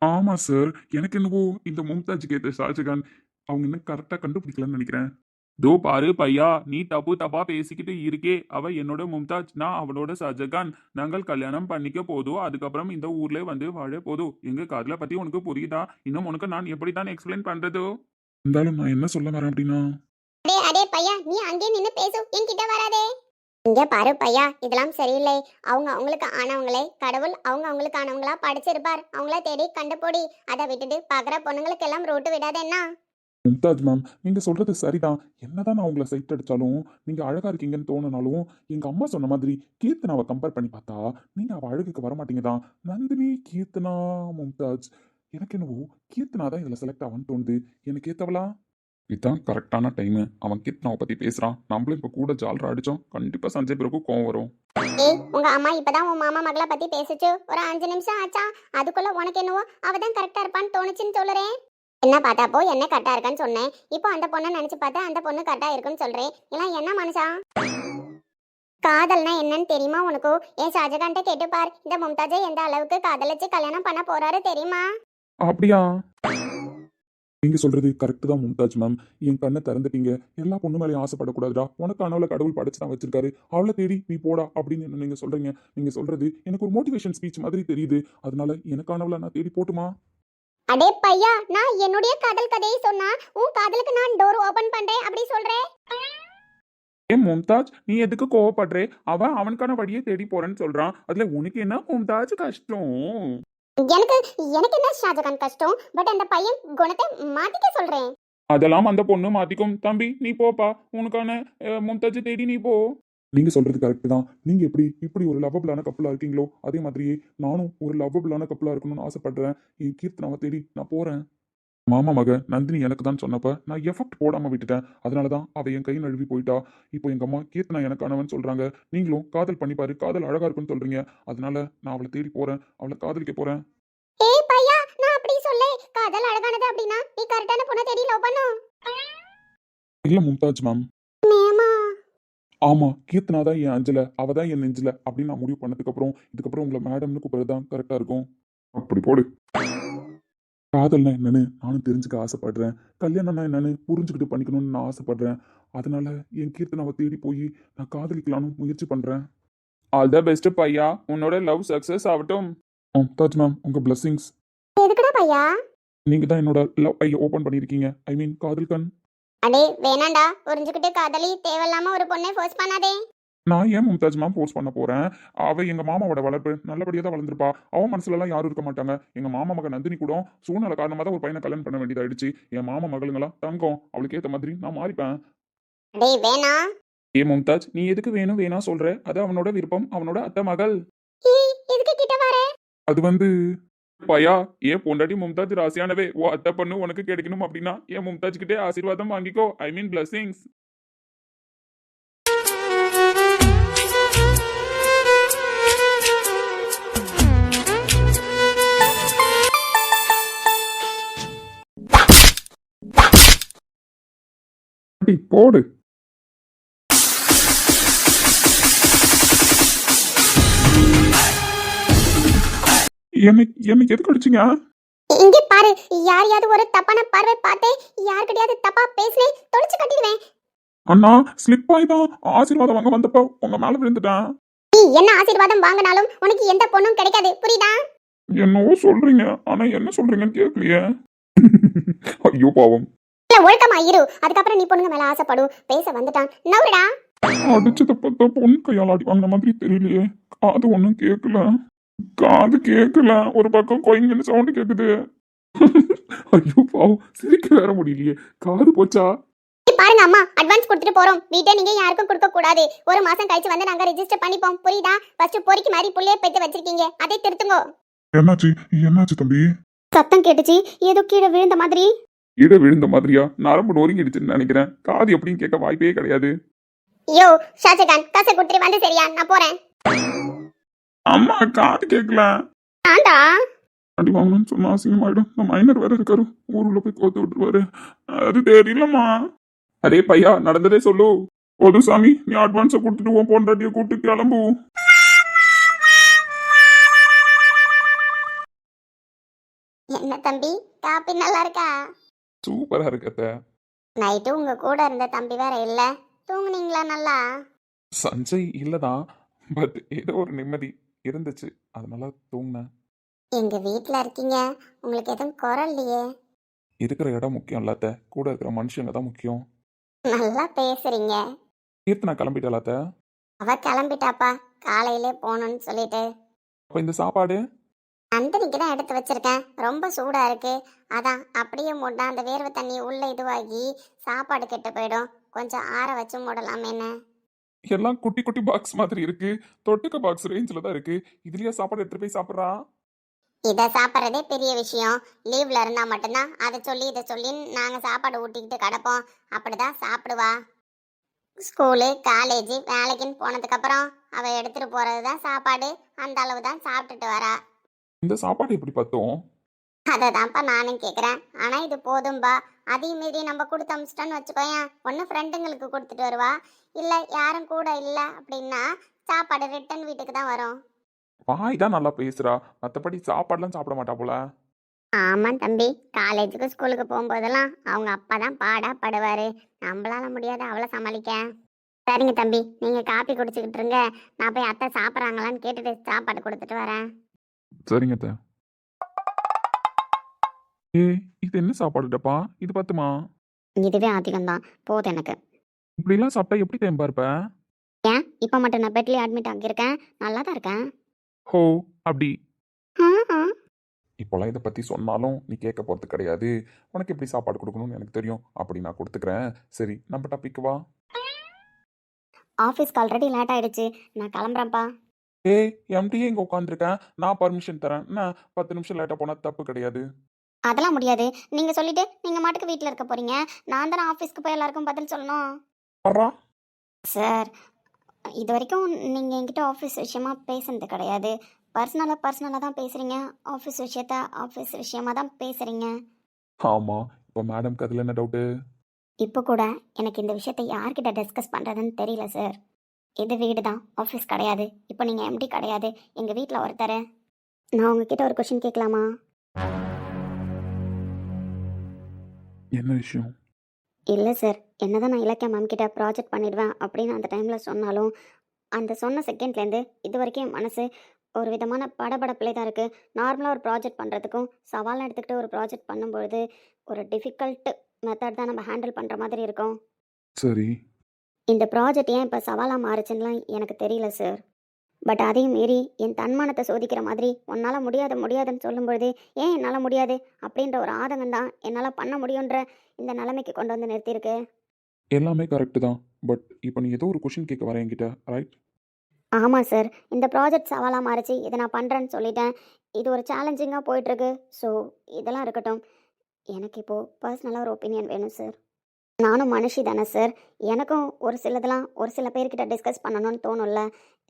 ஆமா சார், எனக்கு என்னவோ இந்த மும்தாஜுக்கு ஏற்ற ஷாஜகான் அவங்க இன்னும் கரெக்டா கண்டுபிடிக்கலன்னு நினைக்கிறேன். தோ பாரு பையா, நீ தப்பா பேசிக்கிட்டு இருக்கே. அவ என்னோட மும்தாஜ், நான் அவளோட ஷாஜகான். நாங்கள் கல்யாணம் பண்ணிக்க போதோ, அதுக்கப்புறம் இந்த ஊர்ல வந்து வாழ போதோ. எங்க காதலை பத்தி உனக்கு புரியுதா? இன்னும் உனக்கு நான் எப்படித்தான் எக்ஸ்பிளைன் பண்றதோ? இருந்தாலும் நான் என்ன சொல்ல வரேன் அப்படின்னா, அடே அடே பையா, நீ அங்கே நின்னு பேசு, என்கிட்ட வராதே. இங்க பாரு பையா, இதெல்லாம் சரியில்லை. அவங்க அவங்களுக்கு ஆனவங்களே கடவுள் அவங்க அவங்களுக்கு ஆனவங்களா படிச்சிருப்பார். அவங்கள தேடி கண்டுபிடி. அதை விட்டுட்டு பாக்குற பொண்ணுங்களுக்கு எல்லாம் ரோட்டு விடாத என்ன? மும்தாஜ் மேம் நீங்க சொல்றது சரிதான். என்னதான் நான் உங்களை சைட் அடிச்சாலும், நீங்க அழகா இருக்கீங்கன்னு தோணுனாலும், எங்க அம்மா சொன்ன மாதிரி கீர்த்தனாவை கம்பேர் பண்ணி பார்த்தா நீங்க அவ அழகுக்கு வரமாட்டீங்க தான். நந்தினி, கீர்த்தனா, மும்தாஜ், எனக்கு என்னவோ கீர்த்தனா தான் இதுல செலக்ட் ஆவான்னு தோணுது. எனக்கு ஏத்தவளா? இதுதான் கரெக்டான டைமு. அவன் கீர்த்தனாவை பத்தி பேசுறான். நம்மளும் இப்ப கூட ஜாலரா அடிச்சோம். கண்டிப்பா சஞ்சய் பிறகு கோவம் வரும். ஏய், உங்க அம்மா இப்பதான் உன் மாமா மகளை பத்தி பேசுச்சு. ஒரு 5 நிமிஷம் ஆச்சா? அதுக்குள்ள உனக்கு என்னவோ அவதான் கரெக்டா இருப்பான்னு தோணுச்சுன்னு சொல்லுறேன். என்ன பார்த்தாப்போ என்ன கரெக்டா இருக்கான்னு சொன்னேன். இப்போ அந்த பொண்ணை நினைச்சு பார்த்தா அந்த பொண்ணு கரெக்டா இருக்குன்னு சொல்றேன். எல்லாம் என்ன மனுஷா? காதல்னா என்னன்னு தெரியுமா உனக்கு? என் ஷாஜகான்ட்ட கேட்டுப்பார். இந்த மும்தாஜை எந்த அளவுக்கு காதலிச்சு கல்யாணம் பண்ண போறாரு தெரியுமா? அப்படியா? நீங்க சொல்றது கரெக்ட் தான் மும்தாஜ் மேம். என் கண்ணை திறந்துட்டீங்க. எல்லா பொண்ணு மேலேயும் ஆசைப்படக்கூடாதுடா. உனக்கு அனவுல கடவுள் படைச்சு தான் வச்சிருக்காரு. அவளை தேடி நீ போடா அப்படின்னு என்ன நீங்க சொல்றீங்க. நீங்க சொல்றது எனக்கு ஒரு மோட்டிவேஷன் ஸ்பீச் மாதிரி தெரியுது. அதனால எனக்கு அனவுல நான் தேடி போட்டுமா? அடே பையா, நான் என்னுடைய காதல் கதையை சொன்னா உன் காதலுக்கு நான் டோர் ஓபன் பண்றேன் அப்படி சொல்றேன். ஏன் மும்தாஜ், நீ எதுக்கு கோவப்படுறே? அவன் அவனுக்கான வழியை தேடி போறேன்னு சொல்றான். அதுல உனக்கு என்ன மும்தாஜ் கஷ்டம்? எனக்கு எனக்கு என்ன ஷாஜகான் கஷ்டம்? பட் அந்த பையன் குணத்தை மாத்திக்க சொல்றேன். அதெல்லாம் அந்த பொண்ணு மாத்திக்கும். தம்பி நீ போப்பா, உனக்கான மும்தாஜ் தேடி நீ போ. நீங்க சொல்றது கரெக்ட் தான். நீங்க எப்படி இப்படி ஒரு லவ்வபிளான கப்பலா இருக்கீங்களோ, அதே மாதிரியே நானும் ஒரு லவ்வபிளான கப்பலா இருக்கணும்னு ஆசைப்படுறேன். என் கீர்த்தனாவை தேடி நான் போறேன். மாமா மக நந்தினி எனக்கு தான் சொன்னப்ப நான் எஃபெக்ட் போடாம விட்டுட்டேன். அதனாலதான் அவ என் கை நழுவி போயிட்டா. இப்போ எங்க அம்மா கீர்த்தனா எனக்கு கணவன் சொல்றாங்க. நீங்களும் காதல் பண்ணிப்பாரு, காதல் அழகா இருக்குன்னு சொல்றீங்க. அதனால நான் அவளை தேடி போறேன், அவளை காதலிக்க போறேன். ஏய் பையா, நான் அப்படி சொல்லே. காதல் அழகானது அப்படினா நீ கரெக்டான பொண்ணை தேடி லவ் பண்ணு. இல்ல மும்தாஜ் மேம். மேமா, ஆமா, கீர்த்தனா தான் என் அஞ்சல, அவ தான் என் நெஞ்சில அப்படின்னு நான் முடிவு பண்ணதுக்கு அப்புறம் இதுக்கப்புறம் உங்களை மேடம்னு கூப்பிடுறதுதான் கரெக்டா இருக்கும். அப்படி போடு. காதல்னா என்னன்னு நானும் தெரிஞ்சுக்க ஆசைப்படுறேன். கல்யாணம்னா என்னன்னு புரிஞ்சுக்கிட்டு பண்ணிக்கணும்னு நான் ஆசைப்படுறேன். அதனால என் கீர்த்தனாவை தேடி போய் நான் காதலிக்கலாம்னு முயற்சி பண்றேன். ஆல் த பெஸ்ட் பையா, உன்னோட லவ் சக்சஸ் ஆகட்டும். மும்தாஜ் மேம், உங்க பிளஸிங்ஸ். எதுக்குடா பையா? நீங்க தான் என்னோட லவ் ஐ ஓபன் பண்ணிருக்கீங்க. ஐ மீன் காதல் கண். அடே வேணாண்டா, புரிஞ்சுக்கிட்டு காதலி. தேவையில்லாம ஒரு பொண்ணை ஃபோர்ஸ் பண்ணாதே. நான் ஏன் மும்தாஜ் மேம் ஃபோர்ஸ் பண்ண போறேன்? அவ எங்க மாமாவோட வளர்ப்பு நல்லபடியா தான் வளர்ந்துருப்பா. அவன் மனசுல எல்லாம் யாரும் இருக்க மாட்டாங்க. எங்க மாமா மக நந்தினி கூட சூழ்நிலை காரணமா தான் ஒரு பையனை கல்யாணம் பண்ண வேண்டியதாயிடுச்சு. என் மாமா மகளுங்களாம் தங்கம், அவளுக்கு ஏத்த மாதிரி நான் மாறிப்பேன். டேய் வேணா. ஏ மும்தாஜ், நீ எதுக்கு வேணும் வேணா சொல்ற? அது அவனோட விருப்பம், அவனோட அத்தை மகள். எதுக்கு கிட்ட வர? அது வந்து பையா, ஏன் பொண்டாட்டி மும்தாஜ் ராசியானவே ஓ அத்தை பொண்ணு உனக்கு கிடைக்கணும் அப்படின்னா ஏன் மும்தாஜ் கிட்டே ஆசீர்வாதம் வாங்கிக்கோ. ஐ மீன் பிளஸிங்ஸ். போடு. என்னை எதுக்கு அடிச்சீங்க? இங்க பாரு, யாரையாவது ஒரு தப்பான பார்வை பார்த்து யார்கிட்டயாவது தப்பா பேசினே தொலைச்சு கட்டிடுவேன். அண்ணா ஸ்லிப் ஆகி தான் ஆசீர்வாதம் வாங்க வந்தப்ப உங்க மேல விழுந்துட்டேன். நீ என்ன ஆசீர்வாதம் வாங்கினாலும் உனக்கு எந்த பொண்ணும் கிடைக்காது, புரியுதா? என்னவோ சொல்றீங்க, ஆனா என்ன சொல்றீங்கன்னு கேட்கலையே. ஐயோ பாவம். இல்ல ஒழுக்கமா இரு, அதுக்கப்புறம் நீ பொண்ணுங்க மேல ஆசைப்படும். பேச வந்துட்டான் நவுடா. அடிச்சத பார்த்தா பொண்ணு கையால் அடி வாங்கின மாதிரி தெரியலையே. காது ஒன்றும் கேட்கல. காது கேட்கல, ஒரு பக்கம் கொய்ங்கன்னு சவுண்டு கேக்குது. ஐயோ பாவம், சிரிக்க வேற முடியலையே. காது போச்சா? பாருங்க அம்மா, அட்வான்ஸ் கொடுத்துட்டு போறோம். வீட்டை நீங்க யாருக்கும் கொடுக்க கூடாது. ஒரு மாசம் கழிச்சு வந்து நாங்க ரெஜிஸ்டர் பண்ணிப்போம், புரியுதா? ஃபர்ஸ்ட் பொறிக்கு மாதிரி புள்ளைய பெத்து வச்சிருக்கீங்க, அதை திருத்துங்க. என்னாச்சு என்னாச்சு தம்பி? சத்தம் கேட்டுச்சு, ஏதோ கீழே விழுந்த மாதிரி. இட விழுந்த மாதிரியா? நரம்பு நொறுங்கிடுச்சுன்னு நினைக்கிறேன். காது எப்படின்னு கேட்க வாய்ப்பே கிடையாது. யோ ஷாஜகான், காசை கொடுத்துட்டு வந்து சரியா? நான் போறேன். அம்மா காது கேட்கல. ஆண்டா அடி வாங்கணும்னு சொன்னா அசிங்கமாயிடும். இந்த மைனர் வேற இருக்காரு, ஊருல போய் கோத்து விட்டுருவாரு. அது தெரியலம்மா. அரே பையா, நடந்ததே சொல்லு. போது சாமி, நீ அட்வான்ஸை கொடுத்துட்டு உன் பொண்டாட்டிய கூட்டு கிளம்பு. என்ன தம்பி, காப்பி நல்லா இருக்கா? சூப்பரா இருக்கத்த. நைட்டு உங்க கூட இருந்த தம்பி வேற இல்ல, தூங்குனீங்களா நல்லா? சஞ்சய் இல்லதான், பட் ஏதோ ஒரு நிம்மதி இருந்துச்சு, அதனால தூங்கினேன். எங்க வீட்ல இருக்கீங்க, உங்களுக்கு எதுவும் குரல் இல்லையே. இருக்கிற இடம் முக்கியம் இல்லாத, கூட இருக்கிற மனுஷங்க தான் முக்கியம். நல்லா பேசுறீங்க. கீர்த்தனா கிளம்பிட்டாலாத்த? அவ கிளம்பிட்டாப்பா, காலையிலே போகணும்னு சொல்லிட்டு. அப்ப இந்த சாப்பாடு? நந்தினிக்கு தான் எடுத்து வச்சிருக்கேன், ரொம்ப சூடா இருக்கு. அதான் அப்படியே மூடா அந்த வேர்வை தண்ணி உள்ள இதுவாகி சாப்பாடு கெட்டு போயிடும். கொஞ்சம் ஆற வச்சு மூடலாமேன்னு. எல்லாம் குட்டி குட்டி பாக்ஸ் மாதிரி இருக்கு. தொட்டுக்க பாக்ஸ் ரேஞ்சில் தான் இருக்கு. இதுலயே சாப்பாடு எடுத்துட்டு போய் சாப்பிட்றா? இதை சாப்பிட்றதே பெரிய விஷயம். லீவ்ல இருந்தா மட்டும்தான் அதை சொல்லி இதை சொல்லி நாங்க சாப்பாடு ஊட்டிக்கிட்டு கிடப்போம். அப்படிதான் சாப்பிடுவா. ஸ்கூலு காலேஜ் வேலைக்குன்னு போனதுக்கு அப்புறம் அவ எடுத்துட்டு போறதுதான் சாப்பாடு. அந்த அளவு தான் சாப்பிட்டுட்டு வரா. இந்த சாப்பாடு எப்படி பார்த்தோம்? அதை தான்ப்பா நானும் கேட்குறேன். ஆனால் இது போதும்பா. அதையும் மீறி நம்ம கொடுத்து அமிச்சிட்டோன்னு வச்சுக்கோயேன், ஒன்று ஃப்ரெண்டுங்களுக்கு கொடுத்துட்டு வருவா, இல்லை யாரும் கூட இல்லை அப்படின்னா சாப்பாடு ரிட்டன் வீட்டுக்கு தான் வரும். வாய் தான் நல்லா பேசுறா, மற்றபடி சாப்பாடுலாம் சாப்பிட மாட்டா போல. ஆமாம் தம்பி, காலேஜுக்கு ஸ்கூலுக்கு போகும்போதெல்லாம் அவங்க அப்பா தான் பாடா படுவார். நம்மளால முடியாது அவளை சமாளிக்க. சரிங்க தம்பி, நீங்கள் காப்பி குடிச்சிக்கிட்டு இருங்க, நான் போய் அத்தை சாப்பிட்றாங்களான்னு கேட்டுட்டு சாப்பாடு கொடுத்துட்டு வரேன். சரிங்க அத்தை. இது என்ன சாப்பாடு டப்பா? இது பத்துமா? இதுவே அதிகம்தான், போதும் எனக்கு. இப்படிலாம் சாப்பிட்டா எப்படி தேம்பா இருப்ப? ஏன் இப்போ மட்டும் நான் பெட்லேயே அட்மிட் ஆகியிருக்கேன், நல்லா தான் இருக்கேன். ஹோ அப்படி. ஆ இப்போலாம் இதை பற்றி சொன்னாலும் நீ கேட்க போகிறது கிடையாது. உனக்கு எப்படி சாப்பாடு கொடுக்கணும்னு எனக்கு தெரியும், அப்படி நான் கொடுத்துக்கிறேன். சரி, நம்ம டாபிக் வா. ஆஃபீஸ்க்கு ஆல்ரெடி லேட் ஆயிடுச்சு, நான் கிளம்புறேன்ப்பா. எம்டியே இங்கே உட்காந்துருக்கேன், நான் பர்மிஷன் தரேன். நான் 10 நிமிஷம் லேட்டாக போனால் தப்பு கிடையாது. அதெல்லாம் முடியாது. நீங்கள் சொல்லிட்டு நீங்கள் மாட்டுக்கு வீட்டில் இருக்க போகிறீங்க, நான் தானே ஆஃபீஸ்க்கு போய் எல்லாருக்கும் பதில் சொல்லணும். வர்றா. சார், இது வரைக்கும் நீங்கள் என்கிட்ட ஆஃபீஸ் விஷயமா பேசுனது கிடையாது. பர்சனலாக தான் பேசுகிறீங்க. ஆஃபீஸ் விஷயமா தான் பேசுகிறீங்க. ஆமாம், இப்போ மேடம்க்கு அதில் என்ன டவுட்டு? இப்போ கூட எனக்கு இந்த விஷயத்தை யார்கிட்ட டிஸ்கஸ் பண்ணுறதுன்னு தெரியல சார். இது வீடு தான், ஆஃபீஸ் கிடையாது. இப்போ நீங்கள் எம்டி கிடையாது, எங்கள் வீட்டில் ஒருத்தர். நான் உங்ககிட்ட ஒரு கொஷின் கேட்கலாமா? என்ன விஷயம்? இல்லை சார், என்னதான் நான் இலக்கிய மேம் கிட்ட ப்ராஜெக்ட் பண்ணிடுவேன் அப்படின்னு அந்த டைமில் சொன்னாலும், அந்த சொன்ன செகண்ட்லேருந்து இது வரைக்கும் என் மனசு ஒரு விதமான படபடப்பிலே தான் இருக்குது. நார்மலாக ஒரு ப்ராஜெக்ட் பண்ணுறதுக்கும் சவாலாக எடுத்துக்கிட்டு ஒரு ப்ராஜெக்ட் பண்ணும்பொழுது ஒரு டிஃபிகல்ட் மெத்தட் தான் நம்ம ஹேண்டில் பண்ணுற மாதிரி இருக்கும். சரி, இந்த ப்ராஜெக்ட் ஏன் இப்போ சவாலாக மாறுச்சுன்னுலாம் எனக்கு தெரியல சார். பட் அதையும் மீறி என் தன்மானத்தை சோதிக்கிற மாதிரி உன்னால் முடியாதுன்னு சொல்லும்பொழுது ஏன் என்னால் முடியாது அப்படின்ற ஒரு ஆதங்கம் தான் என்னால் பண்ண முடியுன்ற இந்த நிலைமைக்கு கொண்டு வந்து நிறுத்தியிருக்கு. எல்லாமே கரெக்டு தான். பட் இப்போ நீ ஏதோ ஒரு கொஷின் கேட்க வர என்கிட்ட, ரைட்? ஆமாம் சார், இந்த ப்ராஜெக்ட் சவாலாக மாறிச்சு, இதை நான் பண்ணுறேன்னு சொல்லிட்டேன். இது ஒரு சேலஞ்சிங்காக போயிட்டுருக்கு. ஸோ இதெல்லாம் இருக்கட்டும். எனக்கு இப்போது பர்சனலாக ஒரு ஒப்பீனியன் வேணும் சார். நானும் மனுஷி தானே சார். எனக்கும் ஒரு சிலதெல்லாம் ஒரு சில பேர்கிட்ட டிஸ்கஸ் பண்ணணும்னு தோணும்ல.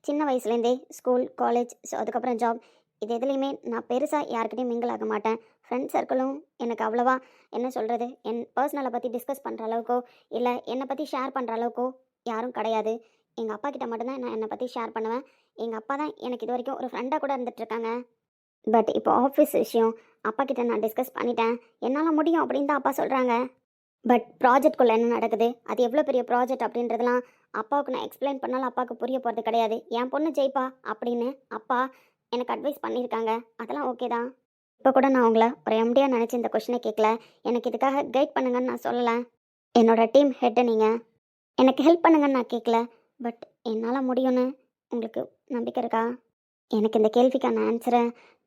சின்ன வயசுலேருந்தே ஸ்கூல், காலேஜ், ஸோ அதுக்கப்புறம் ஜாப், இது எதுலேயுமே நான் பெருசாக யார்கிட்டையும் மிங்கிள் ஆக மாட்டேன். ஃப்ரெண்ட்ஸ் சர்க்கிளும் எனக்கு அவ்வளோவா என்ன சொல்கிறது, என் பர்சனலை பற்றி டிஸ்கஸ் பண்ணுற அளவுக்கோ இல்லை என்னை பற்றி ஷேர் பண்ணுற அளவுக்கோ யாரும் கிடையாது. எங்கள் அப்பா கிட்ட மட்டும்தான் நான் என்னை பற்றி ஷேர் பண்ணுவேன். எங்கள் அப்பா தான் எனக்கு இது வரைக்கும் ஒரு ஃப்ரெண்டாக கூட இருந்துகிட்ருக்காங்க. பட் இப்போ ஆஃபீஸ் விஷயம் அப்பா கிட்ட நான் டிஸ்கஸ் பண்ணிட்டேன். என்னால் முடியும் அப்படின்னு தான் அப்பா சொல்கிறாங்க. பட் ப்ராஜெக்ட்குள்ளே என்ன நடக்குது, அது எவ்வளோ பெரிய ப்ராஜெக்ட் அப்படின்றதெல்லாம் அப்பாவுக்கு நான் எக்ஸ்பிளைன் பண்ணாலும் அப்பாவுக்கு புரிய போகிறது கிடையாது. என் பொண்ணு ஜெயிப்பா அப்படின்னு அப்பா எனக்கு அட்வைஸ் பண்ணியிருக்காங்க. அதெல்லாம் ஓகே தான். இப்போ கூட நான் உங்களை ஒரு எம்டியாக நினச்சி இந்த கொஷினை கேட்கல. எனக்கு இதுக்காக கைட் பண்ணுங்கன்னு நான் சொல்லலை. என்னோடய டீம் ஹெட்டை நீங்கள் எனக்கு ஹெல்ப் பண்ணுங்கன்னு நான் கேட்கல. பட் என்னால் முடியும்னு உங்களுக்கு நம்பிக்கை இருக்கா? எனக்கு இந்த கேள்விக்கான ஆன்சரை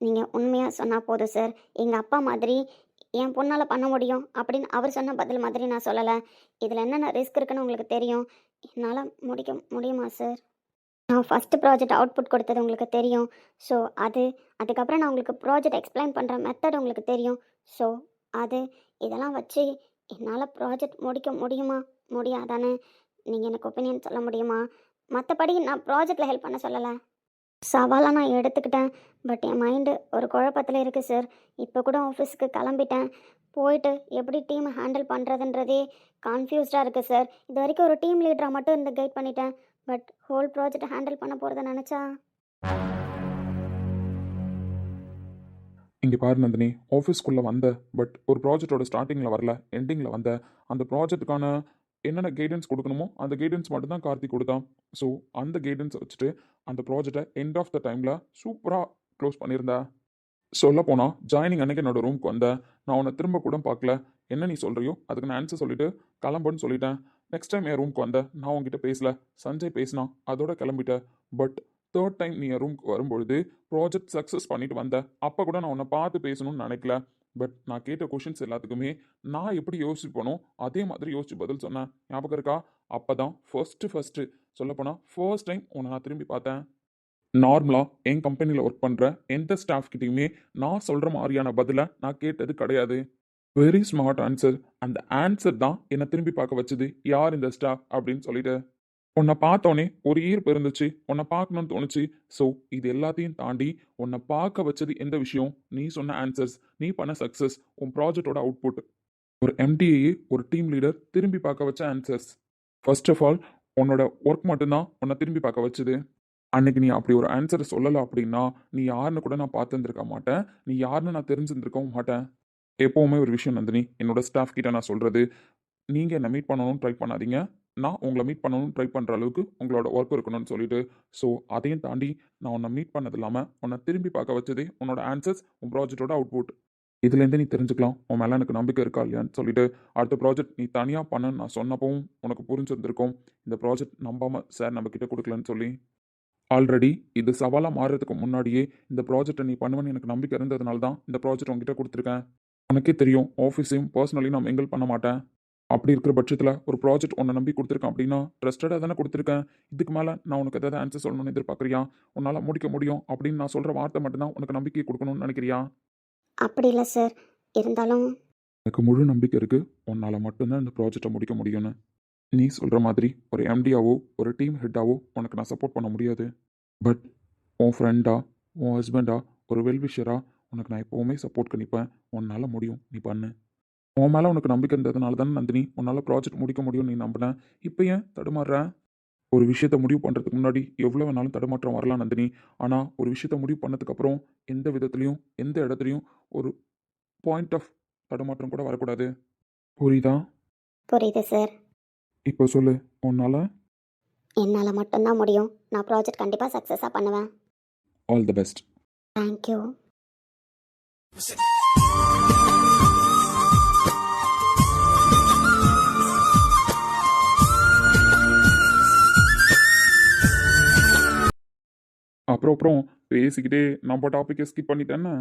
நீங்கள் உண்மையாக சொன்னால் போதும் சார். எங்கள் அப்பா மாதிரி என் பொண்ணால் பண்ண முடியும் அப்படின்னு அவர் சொன்ன பதில் மாதிரி நான் சொல்லலை. இதில் என்னென்ன ரிஸ்க் இருக்குன்னு உங்களுக்கு தெரியும். என்னால் முடிக்க முடியுமா சார்? நான் ஃபஸ்ட்டு ப்ராஜெக்ட் அவுட்புட் கொடுத்தது உங்களுக்கு தெரியும். ஸோ அதுக்கப்புறம் நான் உங்களுக்கு ப்ராஜெக்ட் எக்ஸ்பிளைன் பண்ணுற மெத்தட் உங்களுக்கு தெரியும். ஸோ இதெல்லாம் வச்சு என்னால் ப்ராஜெக்ட் முடிக்க முடியுமா முடியாதானே நீங்கள் எனக்கு ஒப்பீனியன் சொல்ல முடியுமா? மற்றபடி நான் ப்ராஜெக்டில் ஹெல்ப் பண்ண சொல்லலை. சவாலாக நான் எடுத்துக்கிட்டேன். பட் என் மைண்டு ஒரு குழப்பத்தில் இருக்குது சார். இப்போ கூட ஆஃபீஸுக்கு கிளம்பிட்டேன். போயிட்டு எப்படி டீமை ஹேண்டில் பண்ணுறதுன்றதே கன்ஃபியூஸ்டாக இருக்குது சார். இது வரைக்கும் ஒரு டீம் லீடராக மட்டும் இருந்து கைட் பண்ணிட்டேன். பட் ஹோல் ப்ராஜெக்டை ஹேண்டில் பண்ண போகிறத நினச்சா இங்கே பாரு நந்தினி, ஆஃபீஸ்க்குள்ளே வந்த பட் ஒரு ப்ராஜெக்டோட ஸ்டார்டிங்கில் வரல, எண்டிங்கில் வந்த. அந்த ப்ராஜெக்ட்டுக்கான என்னென்ன கைடன்ஸ் கொடுக்கணுமோ அந்த கைடன்ஸ் மட்டும் தான் கார்த்திக் கொடுத்தான். ஸோ அந்த கைடன்ஸை வச்சுட்டு அந்த ப்ராஜெக்டை எண்ட் ஆஃப் த டைமில் சூப்பராக க்ளோஸ் பண்ணியிருந்தா. சொல்லப்போனால் ஜாயினிங் அன்னைக்கு என்னோட ரூமுக்கு வந்தேன். நான் உன்னை திரும்ப கூட பார்க்கல. என்ன நீ சொல்கிறியோ அதுக்கு நான் ஆன்சர் சொல்லிவிட்டு கிளம்புன்னு சொல்லிட்டேன். நெக்ஸ்ட் டைம் என் ரூமுக்கு வந்தேன், நான் உங்ககிட்ட பேசல. சஞ்சய் பேசினான், அதோட கிளம்பிட்டேன். பட் தேர்ட் டைம் நீ என் ரூமுக்கு வரும்பொழுது ப்ராஜெக்ட் சக்ஸஸ் பண்ணிட்டு வந்தேன். அப்போ கூட நான் உன்னை பார்த்து பேசணும்னு நினைக்கல. பட் நான் கேட்ட கொஷின்ஸ் எல்லாத்துக்குமே நான் எப்படி யோசிப்பனோ அதே மாதிரி யோசிச்சு பதில் சொன்னேன். ஞாபகம் இருக்கா? அப்போ தான் ஃபர்ஸ்ட்டு சொல்லப்போனால் ஃபர்ஸ்ட் டைம் உன்னை நான் திரும்பி பார்த்தேன். நார்மலாக என் கம்பெனியில் ஒர்க் பண்ணுற எந்த ஸ்டாஃப் கிட்டேயுமே நான் சொல்கிற மாதிரியான பதிலை நான் கேட்டது கிடையாது. Very smart answer. அந்த ஆன்சர் தான் என்னை திரும்பி பார்க்க வச்சுது, யார் இந்த ஸ்டாஃப் அப்படின்னு சொல்லிட்டு. உன்னை பார்த்தோன்னே ஒரு ஈர்ப்பு இருந்துச்சு, உன்னை பார்க்கணும்னு தோணுச்சு. ஸோ இது எல்லாத்தையும் தாண்டி உன்னை பார்க்க வச்சது எந்த விஷயம்? நீ சொன்ன ஆன்சர்ஸ், நீ பண்ண சக்ஸஸ், உன் ப்ராஜெக்டோட அவுட்புட். ஒரு எம்டிஏ ஒரு டீம் லீடர் திரும்பி பார்க்க வச்ச ஆன்சர்ஸ். ஃபர்ஸ்ட் ஆஃப் ஆல் உன்னோட ஒர்க் மட்டும்தான் உன்னை திரும்பி பார்க்க வச்சுது. அன்னைக்கு நீ அப்படி ஒரு ஆன்சரை சொல்லலை அப்படின்னா நீ யாருன்னு கூட நான் பார்த்துருந்துருக்க மாட்டேன். நீ யாருன்னு நான் தெரிஞ்சிருந்துருக்கவும் மாட்டேன். எப்போவுமே ஒரு விஷயம் நந்தினி, என்னோட ஸ்டாஃப் கிட்ட நான் சொல்கிறது, நீங்கள் என்னை மீட் பண்ணணும்னு ட்ரை பண்ணாதீங்க. நான் உங்களை மீட் பண்ணணும்னு ட்ரை பண்ணுற அளவுக்கு உங்களோட ஒர்க் இருக்கணும்னு சொல்லிட்டு. ஸோ அதையும் தாண்டி நான் உன்னை மீட் பண்ணது இல்லாமல் உன்னை திரும்பி பார்க்க வச்சதே உன்னோட ஆன்சர்ஸ், உன் ப்ராஜெக்டோட அவுட்புட். இதுலேருந்து நீ தெரிஞ்சுக்கலாம் உன் மேலே எனக்கு நம்பிக்கை இருக்கா இல்லையான்னு சொல்லிட்டு. அடுத்த ப்ராஜெக்ட் நீ தனியாக பண்ணுன்னு நான் சொன்னப்பவும் உனக்கு புரிஞ்சிருந்திருக்கும். இந்த ப்ராஜெக்ட் நம்பாமல் சார் நம்மக்கிட்ட கொடுக்கலன்னு சொல்லி. ஆல்ரெடி இது சவாலாக மாறுறதுக்கு முன்னாடியே இந்த ப்ராஜெக்டை நீ பண்ணுவேன்னு எனக்கு நம்பிக்கை இருந்ததுனால தான் இந்த ப்ராஜெக்ட் உங்ககிட்ட கொடுத்துருக்கேன். உனக்கே தெரியும் ஆஃபீஸையும் பர்சனலையும் நான் மிங்கிள் பண்ண மாட்டேன். அப்படி இருக்கிற பட்சத்தில் ஒரு ப்ராஜெக்ட் உன்னை நம்பி கொடுத்துருக்கேன் அப்படின்னா ட்ரஸ்டடாக தானே கொடுத்துருக்கேன். இதுக்கு மேலே நான் உனக்கு எதாவது ஆன்சர் சொல்லணும்னு எதிர்பார்க்குறியா? உன்னால் முடிக்க முடியும் அப்படின்னு நான் சொல்கிற வார்த்தை மட்டும்தான் உனக்கு நம்பிக்கை கொடுக்கணும்னு நினைக்கிறியா? அப்படி இல்லை சார். இருந்தாலும் எனக்கு முழு நம்பிக்கை இருக்குது உன்னால் மட்டும்தான் இந்த ப்ராஜெக்டை முடிக்க முடியும்னு. நீ சொல்கிற மாதிரி ஒரு எம்டியாவோ ஒரு டீம் ஹெட்டாவோ உனக்கு நான் சப்போர்ட் பண்ண முடியாது. பட் உன் ஃப்ரெண்டா, உன் ஹஸ்பண்டா, ஒரு வெல்விஷராக உனக்கு நான் எப்போவுமே சப்போர்ட் பண்ணிப்பேன். உன்னால் முடியும், நீ பண்ணு. உன் மேலே உனக்கு நம்பிக்கை இருந்ததுனால தானே நந்தினி உன்னால் ப்ராஜெக்ட் முடிக்க முடியும் நீ நம்பினேன். இப்போ ஏன் தடுமாறுற? ஒரு விஷயத்தை முடிவு பண்ணுறதுக்கு முன்னாடி எவ்வளோ வேணாலும் தடுமாற்றம் வரலாம் நந்தினி. ஆனால் ஒரு விஷயத்தை முடிவு பண்ணதுக்கப்புறம் எந்த விதத்துலையும் எந்த இடத்துலையும் ஒரு பாயிண்ட் ஆஃப் தடுமாற்றம் கூட வரக்கூடாது. புரியுதா? புரியுது சார். இப்போ சொல்லு, உன்னால்? என்னால் மட்டும்தான் முடியும். நான் ப்ராஜெக்ட் கண்டிப்பாக சக்ஸஸாக பண்ணுவேன். All the best. தேங்க்யூ. அப்புறம் பேசிக்கிட்டே நம்ம டாப்பிக்கை ஸ்கிப் பண்ணிட்டேன்னா?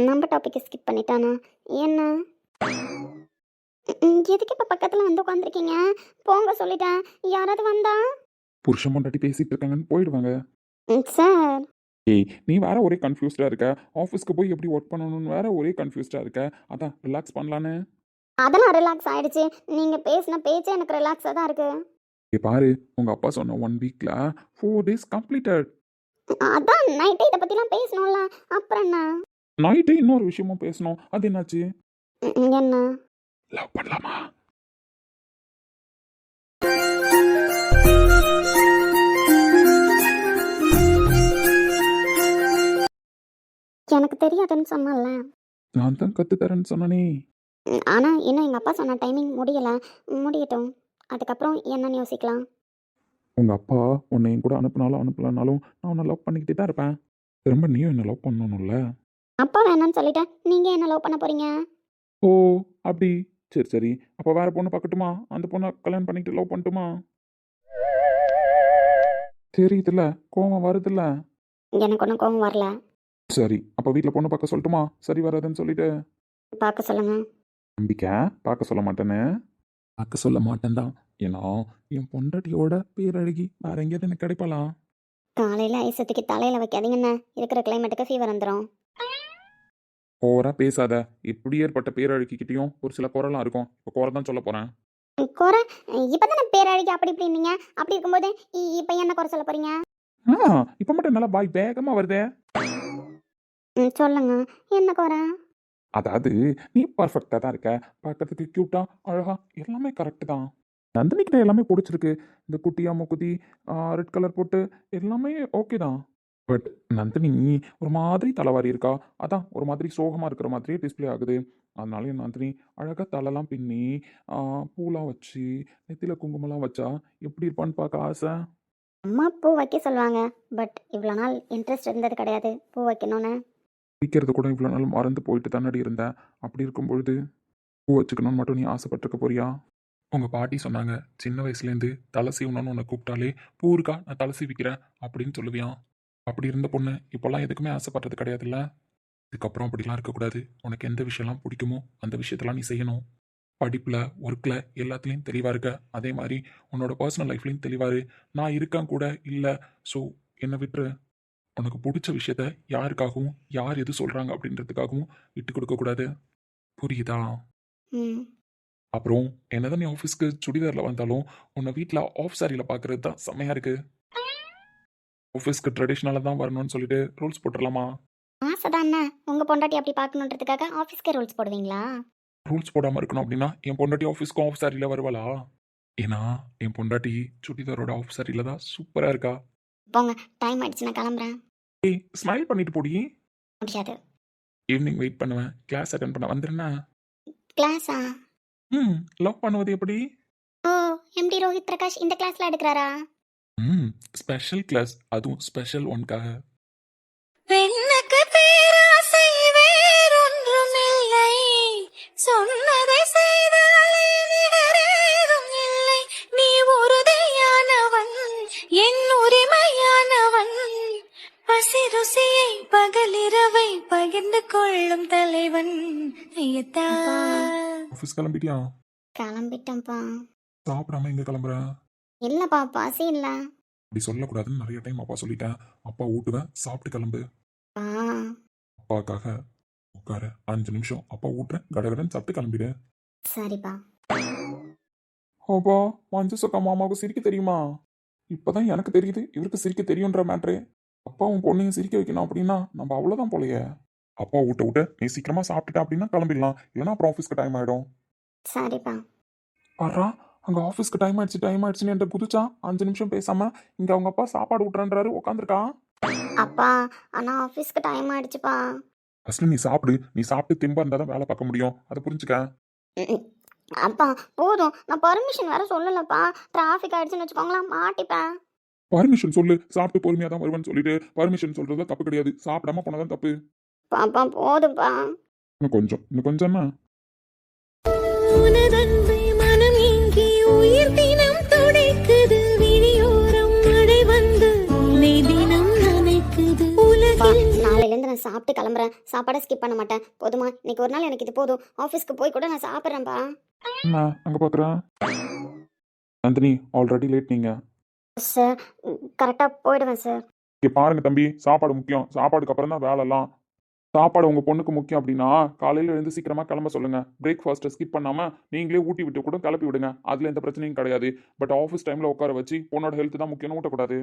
நம்ம டாப்பிக்கை ஸ்கிப் பண்ணிட்டானா? என்ன எதுக்கு இப்போ பக்கத்தில் வந்து உட்காந்துருக்கீங்க? போங்க சொல்லிட்டேன். யாராவது வந்தா? புருஷன் பொண்டாட்டி பேசிட்டு இருக்காங்கன்னு போயிடுவாங்க. சார். ஏய், நீ வேற ஒரே கன்ஃபியூஸ்டா இருக்க. ஆஃபீஸ்க்கு போய் எப்படி ஒர்க் பண்ணணும்னு வேற ஒரே கன்ஃபியூஸ்டா இருக்க. அதான் ரிலாக்ஸ் பண்ணலான்னு. அதெல்லாம் ரிலாக்ஸ் ஆயிடுச்சு. நீங்கள் பேசின பேச்சே எனக்கு ரிலாக்ஸாக தான் இருக்கு. ஏய் பாரு, உங்க அப்பா சொன்ன 1 வீக்ல 4 days கம்ப்ளீட்டட். அதான் நைட்டே இதை பற்றிலாம் பேசணும்ல. அப்புறம் என்ன? நைட்டே இன்னொரு விஷயமும் பேசணும். அது என்னாச்சு? என்ன? லவ் பண்ணலாமா? எனக்கு தெரியாதுன்னு சொன்னல. நான் தான் கத்து தரேன்னு சொன்னனே. ஆனால் இன்னும் எங்கள் அப்பா சொன்ன டைமிங் முடியலை. முடியட்டும். அதுக்கப்புறம் என்னன்னு யோசிக்கலாம். உங்க அப்பா உன்னை என் கூட அனுப்புனாலும் அனுப்பலனாலும் நான் உன்னை லவ் பண்ணிக்கிட்டே தான் இருப்பேன். திரும்ப நீயும் என்ன லவ் பண்ணணும்ல. அப்பா வேணான்னு சொல்லிட்டேன். நீங்கள் என்ன லவ் பண்ண போகிறீங்க? ஓ அப்படி. சரி சரி, அப்போ வேற பொண்ணு பார்க்கட்டுமா? அந்த பொண்ணை கல்யாணம் பண்ணிக்கிட்டு லவ் பண்ணட்டுமா? தெரியுதுல்ல, கோவம் வருதுல்ல. எனக்கு ஒன்றும் கோவம் வரல. சரி, அப்போ வீட்டில் பொண்ணு பார்க்க சொல்லட்டுமா? சரி வராதுன்னு சொல்லிட்டு. பார்க்க சொல்லுங்கள். நம்பிக்கை பார்க்க சொல்ல மாட்டேன்னு. பார்க்க சொல்ல மாட்டேன் தான். ஏன்னா என் பொண்டாட்டியோட பேரழகி வேற எங்கேயாவது எனக்கு கிடைப்பாளா? காலையில் ஐசத்துக்கு தலையில் வைக்காதீங்கண்ணே. இருக்கிற கிளைமேட்டுக்கு ஃபீவர் வந்துடும். ஓவரா பேசாத. இப்படி ஏற்பட்ட பேரழகிக்கிட்டையும் ஒரு சில குறைலாம் இருக்கும். இப்போ குறை தான் சொல்ல போறேன். குறை? இப்போ தானே பேரழகி அப்படி இப்படின்னீங்க. அப்படி இருக்கும்போது இப்போ என்ன குறை சொல்ல போகிறீங்க? இப்போ மட்டும் நல்லா பாய் வேகமா வருதே. சொல்லுங்க. என்ன குறை? அதாவது நீ பர்ஃபெக்டாக தான் இருக்க. பார்க்கறதுக்கு க்யூட்டா அழகா எல்லாமே கரெக்டு தான். நந்தினிக்கிட்ட எல்லாமே பிடிச்சிருக்கு. இந்த குட்டியா மூக்குத்தி, ரெட் கலர் போட்டு எல்லாமே ஓகே தான். பட் நந்தினி ஒரு மாதிரி தலைவாரி இருக்கா. அதான் ஒரு மாதிரி சோகமாக இருக்கிற மாதிரியே டிஸ்பிளே ஆகுது. அதனால என் நந்தினி அழகாக தலைலாம் பின்னி பூலாம் வச்சு நெத்தியில் குங்குமம்லாம் வச்சா எப்படி இருப்பான்னு பார்க்க ஆசை. அம்மா பூ வைக்க சொல்லுவாங்க. பட் இவ்வளோ நாள் இன்ட்ரெஸ்ட் இருந்தது கிடையாது பூ வைக்கணும்னு. வைக்கிறது கூட இவ்வளோ நாள் மறந்து போயிட்டு தானடி இருந்தேன். அப்படி இருக்கும் பொழுது பூ வச்சுக்கணும்னு மட்டும் நீ ஆசைப்பட்டிருக்க போறியா? உங்கள் பாட்டி சொன்னாங்க, சின்ன வயசுலேருந்து தலை சீவணும்னு உன்னை கூப்பிட்டாலே பூ இருக்கா நான் தலை சீவிக்கிறேன் அப்படின்னு சொல்லுவியான். அப்படி இருந்த பொண்ணு இப்போல்லாம் எதுக்குமே ஆசைப்படுறது கிடையாதுல்ல. இதுக்கப்புறம் அப்படிலாம் இருக்கக்கூடாது. உனக்கு எந்த விஷயம்லாம் பிடிக்குமோ அந்த விஷயத்தெல்லாம் நீ செய்யணும். படிப்பில், ஒர்க்கில் எல்லாத்துலேயும் தெளிவாக இருக்க. அதே மாதிரி உன்னோட பர்சனல் லைஃப்லேயும் தெளிவாரு. நான் இருக்கேன் கூட இல்லை. ஸோ என்னை விட்டுரு. உனக்கு பிடிச்ச விஷயத்த யாருக்காகவும் யார் எது சொல்கிறாங்க அப்படின்றதுக்காகவும் விட்டு கொடுக்கக்கூடாது. புரியுதா? ம். அப்புறம் என்னதான் நீ ஆஃபீஸ்க்கு சுடிதாரில் வந்தாலும் உன்னை வீட்டில் ஆஃப் சாரியில் பார்க்குறது தான் செம்மையாக இருக்குது. ஆஃபீஸ்க்கு ட்ரெடிஷ்னலாக தான் வரணும்னு சொல்லிட்டு ரூல்ஸ் போட்டுடலாமா? ஆசை தானே. உங்கள் பொண்டாட்டி அப்படி பார்க்கணுன்றதுக்காக ஆஃபீஸ்க்கே ரூல்ஸ் போடுவீங்களா? ரூல்ஸ் போடாமல் இருக்கணும் அப்படின்னா என் பொண்டாட்டி ஆஃபீஸ்க்கும் ஆஃப் சாரியில் வருவாளா? ஏன்னா என் பொண்டாட்டி சுடிதாரோட ஆஃப் சாரியில் தான் சூப்பராக இருக்கா. போங்க, டைம் ஆயிடுச்சு, நான் கிளம்புறேன். ஏய் ஸ்மைல் பண்ணிட்டு போடி. முடியாது. ஈவினிங் வெயிட் பண்ணுவேன். கிளாஸ் அட்டன் பண்ண வந்துருண்ணா. கிளாஸா? லவ் பண்ணுவது எப்படி? ஓ, எம்டி ரோஹித் பிரகாஷ் இந்த கிளாஸ்ல எடுக்கிறாரா? ஸ்பெஷல் கிளாஸ், அதுவும் ஸ்பெஷல் ஒன்காக. பெண்ணுக்கு பேராசை வேறொன்றுமில்லை, சொன்னதை செய்தாலே நிகரேதும் இல்லை. நீ உறுதியானவன், என் உரிமையானவன். பசி ருசியை பகலிரவை பகிர்ந்து கொள்ளும் தலைவன். ஐயத்தா. ஆஃபீஸ் கிளம்பிட்டியா? கிளம்பிட்டேன்ப்பா. சாப்பிடாம எங்க கிளம்புற? இல்லைப்பா, பசி இல்லை. அப்படி சொல்லக்கூடாதுன்னு நிறைய டைம் அப்பா சொல்லிட்டேன். அப்பா ஊட்டுவேன், சாப்பிட்டு கிளம்பு. ஆ, அப்பாக்காக உட்கார 5 நிமிஷம். அப்பா ஊட்டுறேன், கடகடன்னு சாப்பிட்டு கிளம்பிடு. சரிப்பா. அப்பா மஞ்சு சொக்கா மாமாவுக்கு சிரிக்க தெரியுமா? இப்பதான் எனக்கு தெரியுது இவருக்கு சிரிக்க தெரியுன்ற மேட்ரு. அப்பாவும் பொண்ணையும் சிரிக்க வைக்கணும் அப்படின்னா நம்ம அவ்வளோதான் போலையே. அப்பா ஊட்ட விட்டு நீ சீக்கிரமா சாப்பிட்டுட்ட அப்படின்னா கிளம்பிடலாம். இல்லைன்னா அப்புறம் ஆஃபீஸ்க்கு டைம் ஆயிடும். சரிப்பா. பாரா, அங்கே ஆஃபீஸ்க்கு டைம் ஆயிடுச்சுன்னு என்கிட்ட குதிச்சா 5 நிமிஷம் பேசாம இங்கே அவங்க அப்பா சாப்பாடு விட்டுறன்றாரு உட்காந்துருக்கா. அப்பா, ஆனால் ஆஃபீஸ்க்கு டைம் ஆயிடுச்சுப்பா. ஃபர்ஸ்ட் நீ சாப்பிடு. நீ சாப்பிட்டு திம்பா இருந்தால் தான் வேலை பார்க்க முடியும். அதை புரிஞ்சுக்க. அப்பா போதும், நான் பர்மிஷன் வேற சொல்லலப்பா. டிராஃபிக் ஆயிடுச்சுன்னு வச்சுக்கோங்களேன், மாட்டிப்பேன். பர்மிஷன் சொல்லு. சாப்பிட்டு பொறுமையாக தான் வருவேன்னு சொல்லிட்டு பர்மிஷன் சொல்றது தப்பு கிடையாது. சாப்பிடாம போனதான் தப்பு. பாப்பா போதும்ப்பா. இன்னும் கொஞ்சம்னா உனதன்பை மனம் ஏங்கி உயிர் தினம் துடைக்குது. விழியோரம் மழை வந்து உன்னை தினம் நனைக்குது. உலகில் நாளையிலேருந்து வந்து நான் சாப்பிட்டு கிளம்புறேன். சாப்பாடை ஸ்கிப் பண்ண மாட்டேன். போதுமா? இன்னைக்கு ஒரு நாள் எனக்கு இது போதும். ஆஃபீஸ்க்கு போய் கூட நான் சாப்பிட்றேன்ப்பா. என்ன அங்கே பார்க்குறேன்? நந்தினி ஆல்ரெடி லேட் நீங்கள். சார் கரெக்டாக போயிடுவேன் சார். இங்கே பாருங்க தம்பி, சாப்பாடு முக்கியம். சாப்பாடுக்கு அப்புறம் தான் வேலைலாம். சாப்பாடு உங்கள் பொண்ணுக்கு முக்கியம் அப்படின்னா காலையில் எழுந்து சீக்கிரமாக கிளம்ப சொல்லுங்கள். பிரேக்ஃபாஸ்ட்டை ஸ்கிப் பண்ணாமல் நீங்களே ஊட்டி விட்டு கூட கிளப்பி விடுங்க. அதில் எந்த பிரச்சனையும் கிடையாது. பட் ஆஃபீஸ் டைமில் உட்கார வச்சு பொண்ணோட ஹெல்த் தான் முக்கியம்னு ஊட்டக்கூடாது.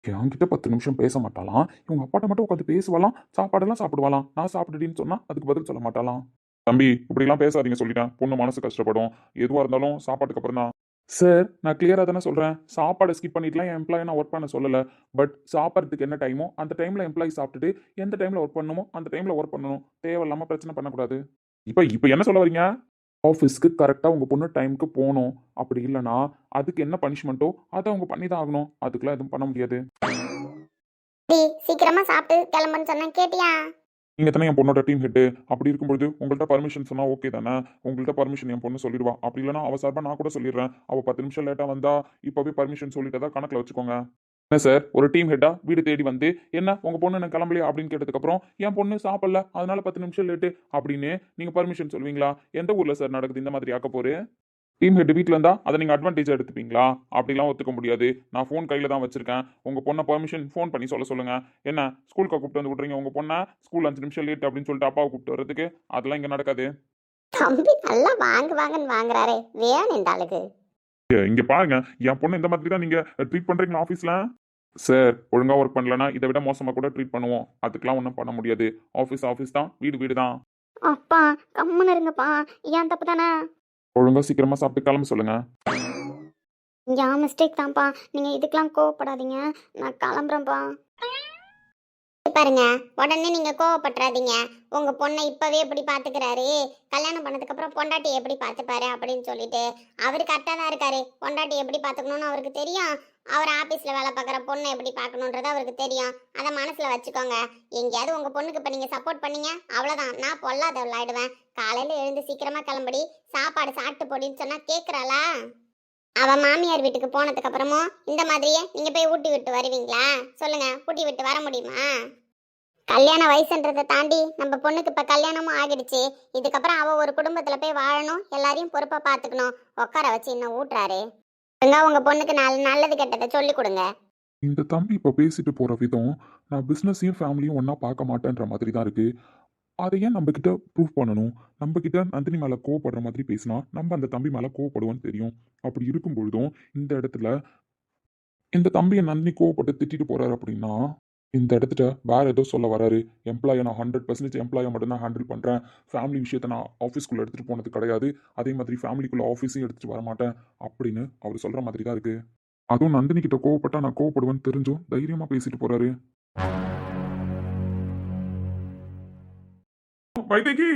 என்கிட்ட 10 நிமிஷம் பேச மாட்டாலாம். இவங்க அப்பாட்ட மட்டும் உட்காந்து பேசுவாலாம், சாப்பாடெல்லாம் சாப்பிடுவாலாம். நான் சாப்பிட்டுடின்னு சொன்னால் அதுக்கு பதில் சொல்ல மாட்டாலாம். தம்பி இப்படிலாம் பேசாதீங்க சொல்லிட்டேன். பொண்ணு மனசு கஷ்டப்படும். எதுவாக இருந்தாலும் சாப்பாட்டுக்கு அப்புறம் தான். சார் நான் கிளியராக தானே சொல்கிறேன். சாப்பாடை ஸ்கிப் பண்ணிட்டுலாம் என் எம்ப்ளாயை நான் ஒர்க் பண்ண சொல்லலை. பட் சாப்பிட்றதுக்கு என்ன டைமோ அந்த டைமில் எம்ப்ளாயி சாப்பிட்டுட்டு எந்த டைமில் ஒர்க் பண்ணணுமோ அந்த டைமில் ஒர்க் பண்ணணும். தேவையில்லாமல் பிரச்சனை பண்ணக்கூடாது. இப்போ என்ன சொல்ல வரீங்க? ஆஃபீஸ்க்கு கரெக்டாக உங்கள் பொண்ணு டைமுக்கு போகணும். அப்படி இல்லைனா அதுக்கு என்ன பனிஷ்மெண்ட்டோ அதை அவங்க பண்ணி தான் ஆகணும். அதுக்கெலாம் எதுவும் பண்ண முடியாது. சீக்கிரமா சாப்பிட்டு கிளம்புன்னு சொன்னேன், கேட்டியா? நீங்கள் தானே என் பொண்ணோட டீம் ஹெட்டு. அப்படி இருக்கும்போது உங்கள்கிட்ட பர்மிஷன் சொன்னால் ஓகே தானே? உங்கள்கிட்ட பர்மிஷன் என் பொண்ணு சொல்லிடுவா. அப்படி இல்லைனா அவள் சார்பாக நான் கூட சொல்லிடுறேன். அவள் 10 நிமிஷம் லேட்டாக வந்தால் இப்போவே பர்மிஷன் சொல்லிட்டதா கணக்கில் வச்சுக்கோங்க. என்ன சார் ஒரு டீம் ஹெட்டாக வீடு தேடி வந்து என்ன உங்கள் பொண்ணு நான் கிளம்பலையா அப்படின்னு கேட்டதுக்கப்புறம் என் பொண்ணு சாப்பிடல அதனால 10 நிமிஷம் லேட்டு அப்படின்னு நீங்கள் பர்மிஷன் சொல்லுவீங்களா? எந்த ஊரில் சார் நடக்குது இந்த மாதிரி ஆக்க போரு? டீம் ஹெட் வீட்டில் இருந்தால் அதை நீங்கள் அட்வான்டேஜாக எடுத்துப்பீங்களா? அப்படிலாம் ஒத்துக்க முடியாது. நான் ஃபோன் கையில் தான் வச்சுருக்கேன். உங்கள் பொண்ணை பர்மிஷன் ஃபோன் பண்ணி சொல்லுங்கள். என்ன ஸ்கூலுக்கு கூப்பிட்டு வந்து விட்றீங்க உங்கள் பொண்ணை? ஸ்கூல் 5 நிமிஷம் லேட் அப்படின்னு சொல்லிட்டு அப்பாவை கூப்பிட்டு வர்றதுக்கு அதெல்லாம் இங்கே நடக்காது. தம்பி நல்லா வாங்குன்னு வாங்குறாரே, வேணும் இந்த ஆளுக்கு. இங்கே பாருங்க, என் பொண்ணு இந்த மாதிரி தான் நீங்கள் ட்ரீட் பண்ணுறீங்களா ஆஃபீஸில்? சார் ஒழுங்காக ஒர்க் பண்ணலன்னா இதை விட மோசமாக கூட ட்ரீட் பண்ணுவோம். அதுக்கெலாம் ஒன்றும் பண்ண முடியாது. ஆஃபீஸ் தான், வீடு தான். அப்பா கம்முன்னு இருங்கப்பா. ஏன் தப்பு தானே? ஒழுங்காக சீக்கிரமாக சாப்பிட்டு கிளம்ப சொல்லுங்கள். என் மிஸ்டேக் தான்ப்பா. நீங்கள் இதுக்கெலாம் கோவப்படாதீங்க. நான் கிளம்புறேன்ப்பா. பாருங்க, உடனே நீங்க கோவப்பட்டுறாதீங்க. உங்க பொண்ணை இப்பவே எப்படி பாத்துக்கிறாரு, கல்யாணம் பண்ணதுக்கு அப்புறம் பொண்டாட்டி எப்படி பாத்துப்பாரு அப்படின்னு சொல்லிட்டு அவரு கரெக்டா தான் இருக்காரு. பொண்டாட்டி எப்படி பாத்துக்கணும்னு அவருக்கு தெரியும். அவர் ஆபீஸ்ல வேலை பார்க்குற பொண்ணை எப்படி பார்க்கணுன்றது அவருக்கு தெரியும். அதை மனசுல வச்சுக்கோங்க. எங்கேயாவது உங்க பொண்ணுக்கு இப்ப நீங்க சப்போர்ட் பண்ணீங்க அவ்வளவுதான், நான் பொல்லாத விளையாடுவேன். காலையில எழுந்து சீக்கிரமா கிளம்படி, சாப்பாடு சாப்பிட்டு போடின்னு சொன்னா கேக்குறாளா? அவ மாமியார் வீட்டுக்கு போனதுக்கு அப்புறமும் இந்த மாதிரியே நீங்க போய் ஊட்டி விட்டு வருவீங்களா? சொல்லுங்க, ஊட்டி விட்டு வர முடியுமா? கல்யாண வயசுன்றதை தாண்டி நம்ம பொண்ணுக்கு இப்ப கல்யாணமும் ஆகிடுச்சு. இதுக்கப்புறம் அவ ஒரு குடும்பத்துல போய் வாழணும், எல்லாரையும் பொறுப்பா பாத்துக்கணும். உட்கார வச்சு இன்னும் ஊட்டுறாரு. உங்க பொண்ணுக்கு நல்லது கெட்டதை சொல்லி கொடுங்க. இந்த தம்பி இப்போ பேசிட்டு போகிற விதம் நான் பிஸ்னஸையும் ஃபேமிலியும் ஒன்றா பார்க்க மாட்டேன்ற மாதிரி தான் இருக்குது. அதை ஏன் நம்ம கிட்ட ப்ரூவ் பண்ணணும்? நம்ம கிட்ட நந்தினி மேலே கோவப்படுற மாதிரி பேசினா நம்ம அந்த தம்பி மேலே கோவப்படுவோன்னு தெரியும். அப்படி இருக்கும் பொழுதும் இந்த இடத்துல இந்த தம்பியை நந்தினி கோவப்பட்டு திட்டிட்டு போறாரு அப்படின்னா இந்த இடத்துல வேற ஏதோ சொல்ல வராரு. எம்ப்ளாயை நான் 100% எம்ப்ளாயை மட்டும்தான் ஹேண்டில் பண்ணுறேன். ஃபேமிலி விஷயத்தை நான் ஆஃபீஸ்க்குள்ளே எடுத்துகிட்டு போனது கிடையாது. அதே மாதிரி ஃபேமிலிக்குள்ளே ஆஃபீஸையும் எடுத்துகிட்டு வர மாட்டேன் அப்படின்னு அவர் சொல்கிற மாதிரி தான் இருக்குது. அதுவும் நந்தினி கிட்ட கோவப்பட்டா நான் கோவப்படுவேன்னு தெரிஞ்சும் தைரியமாக பேசிட்டு போறாரு. வைதேகி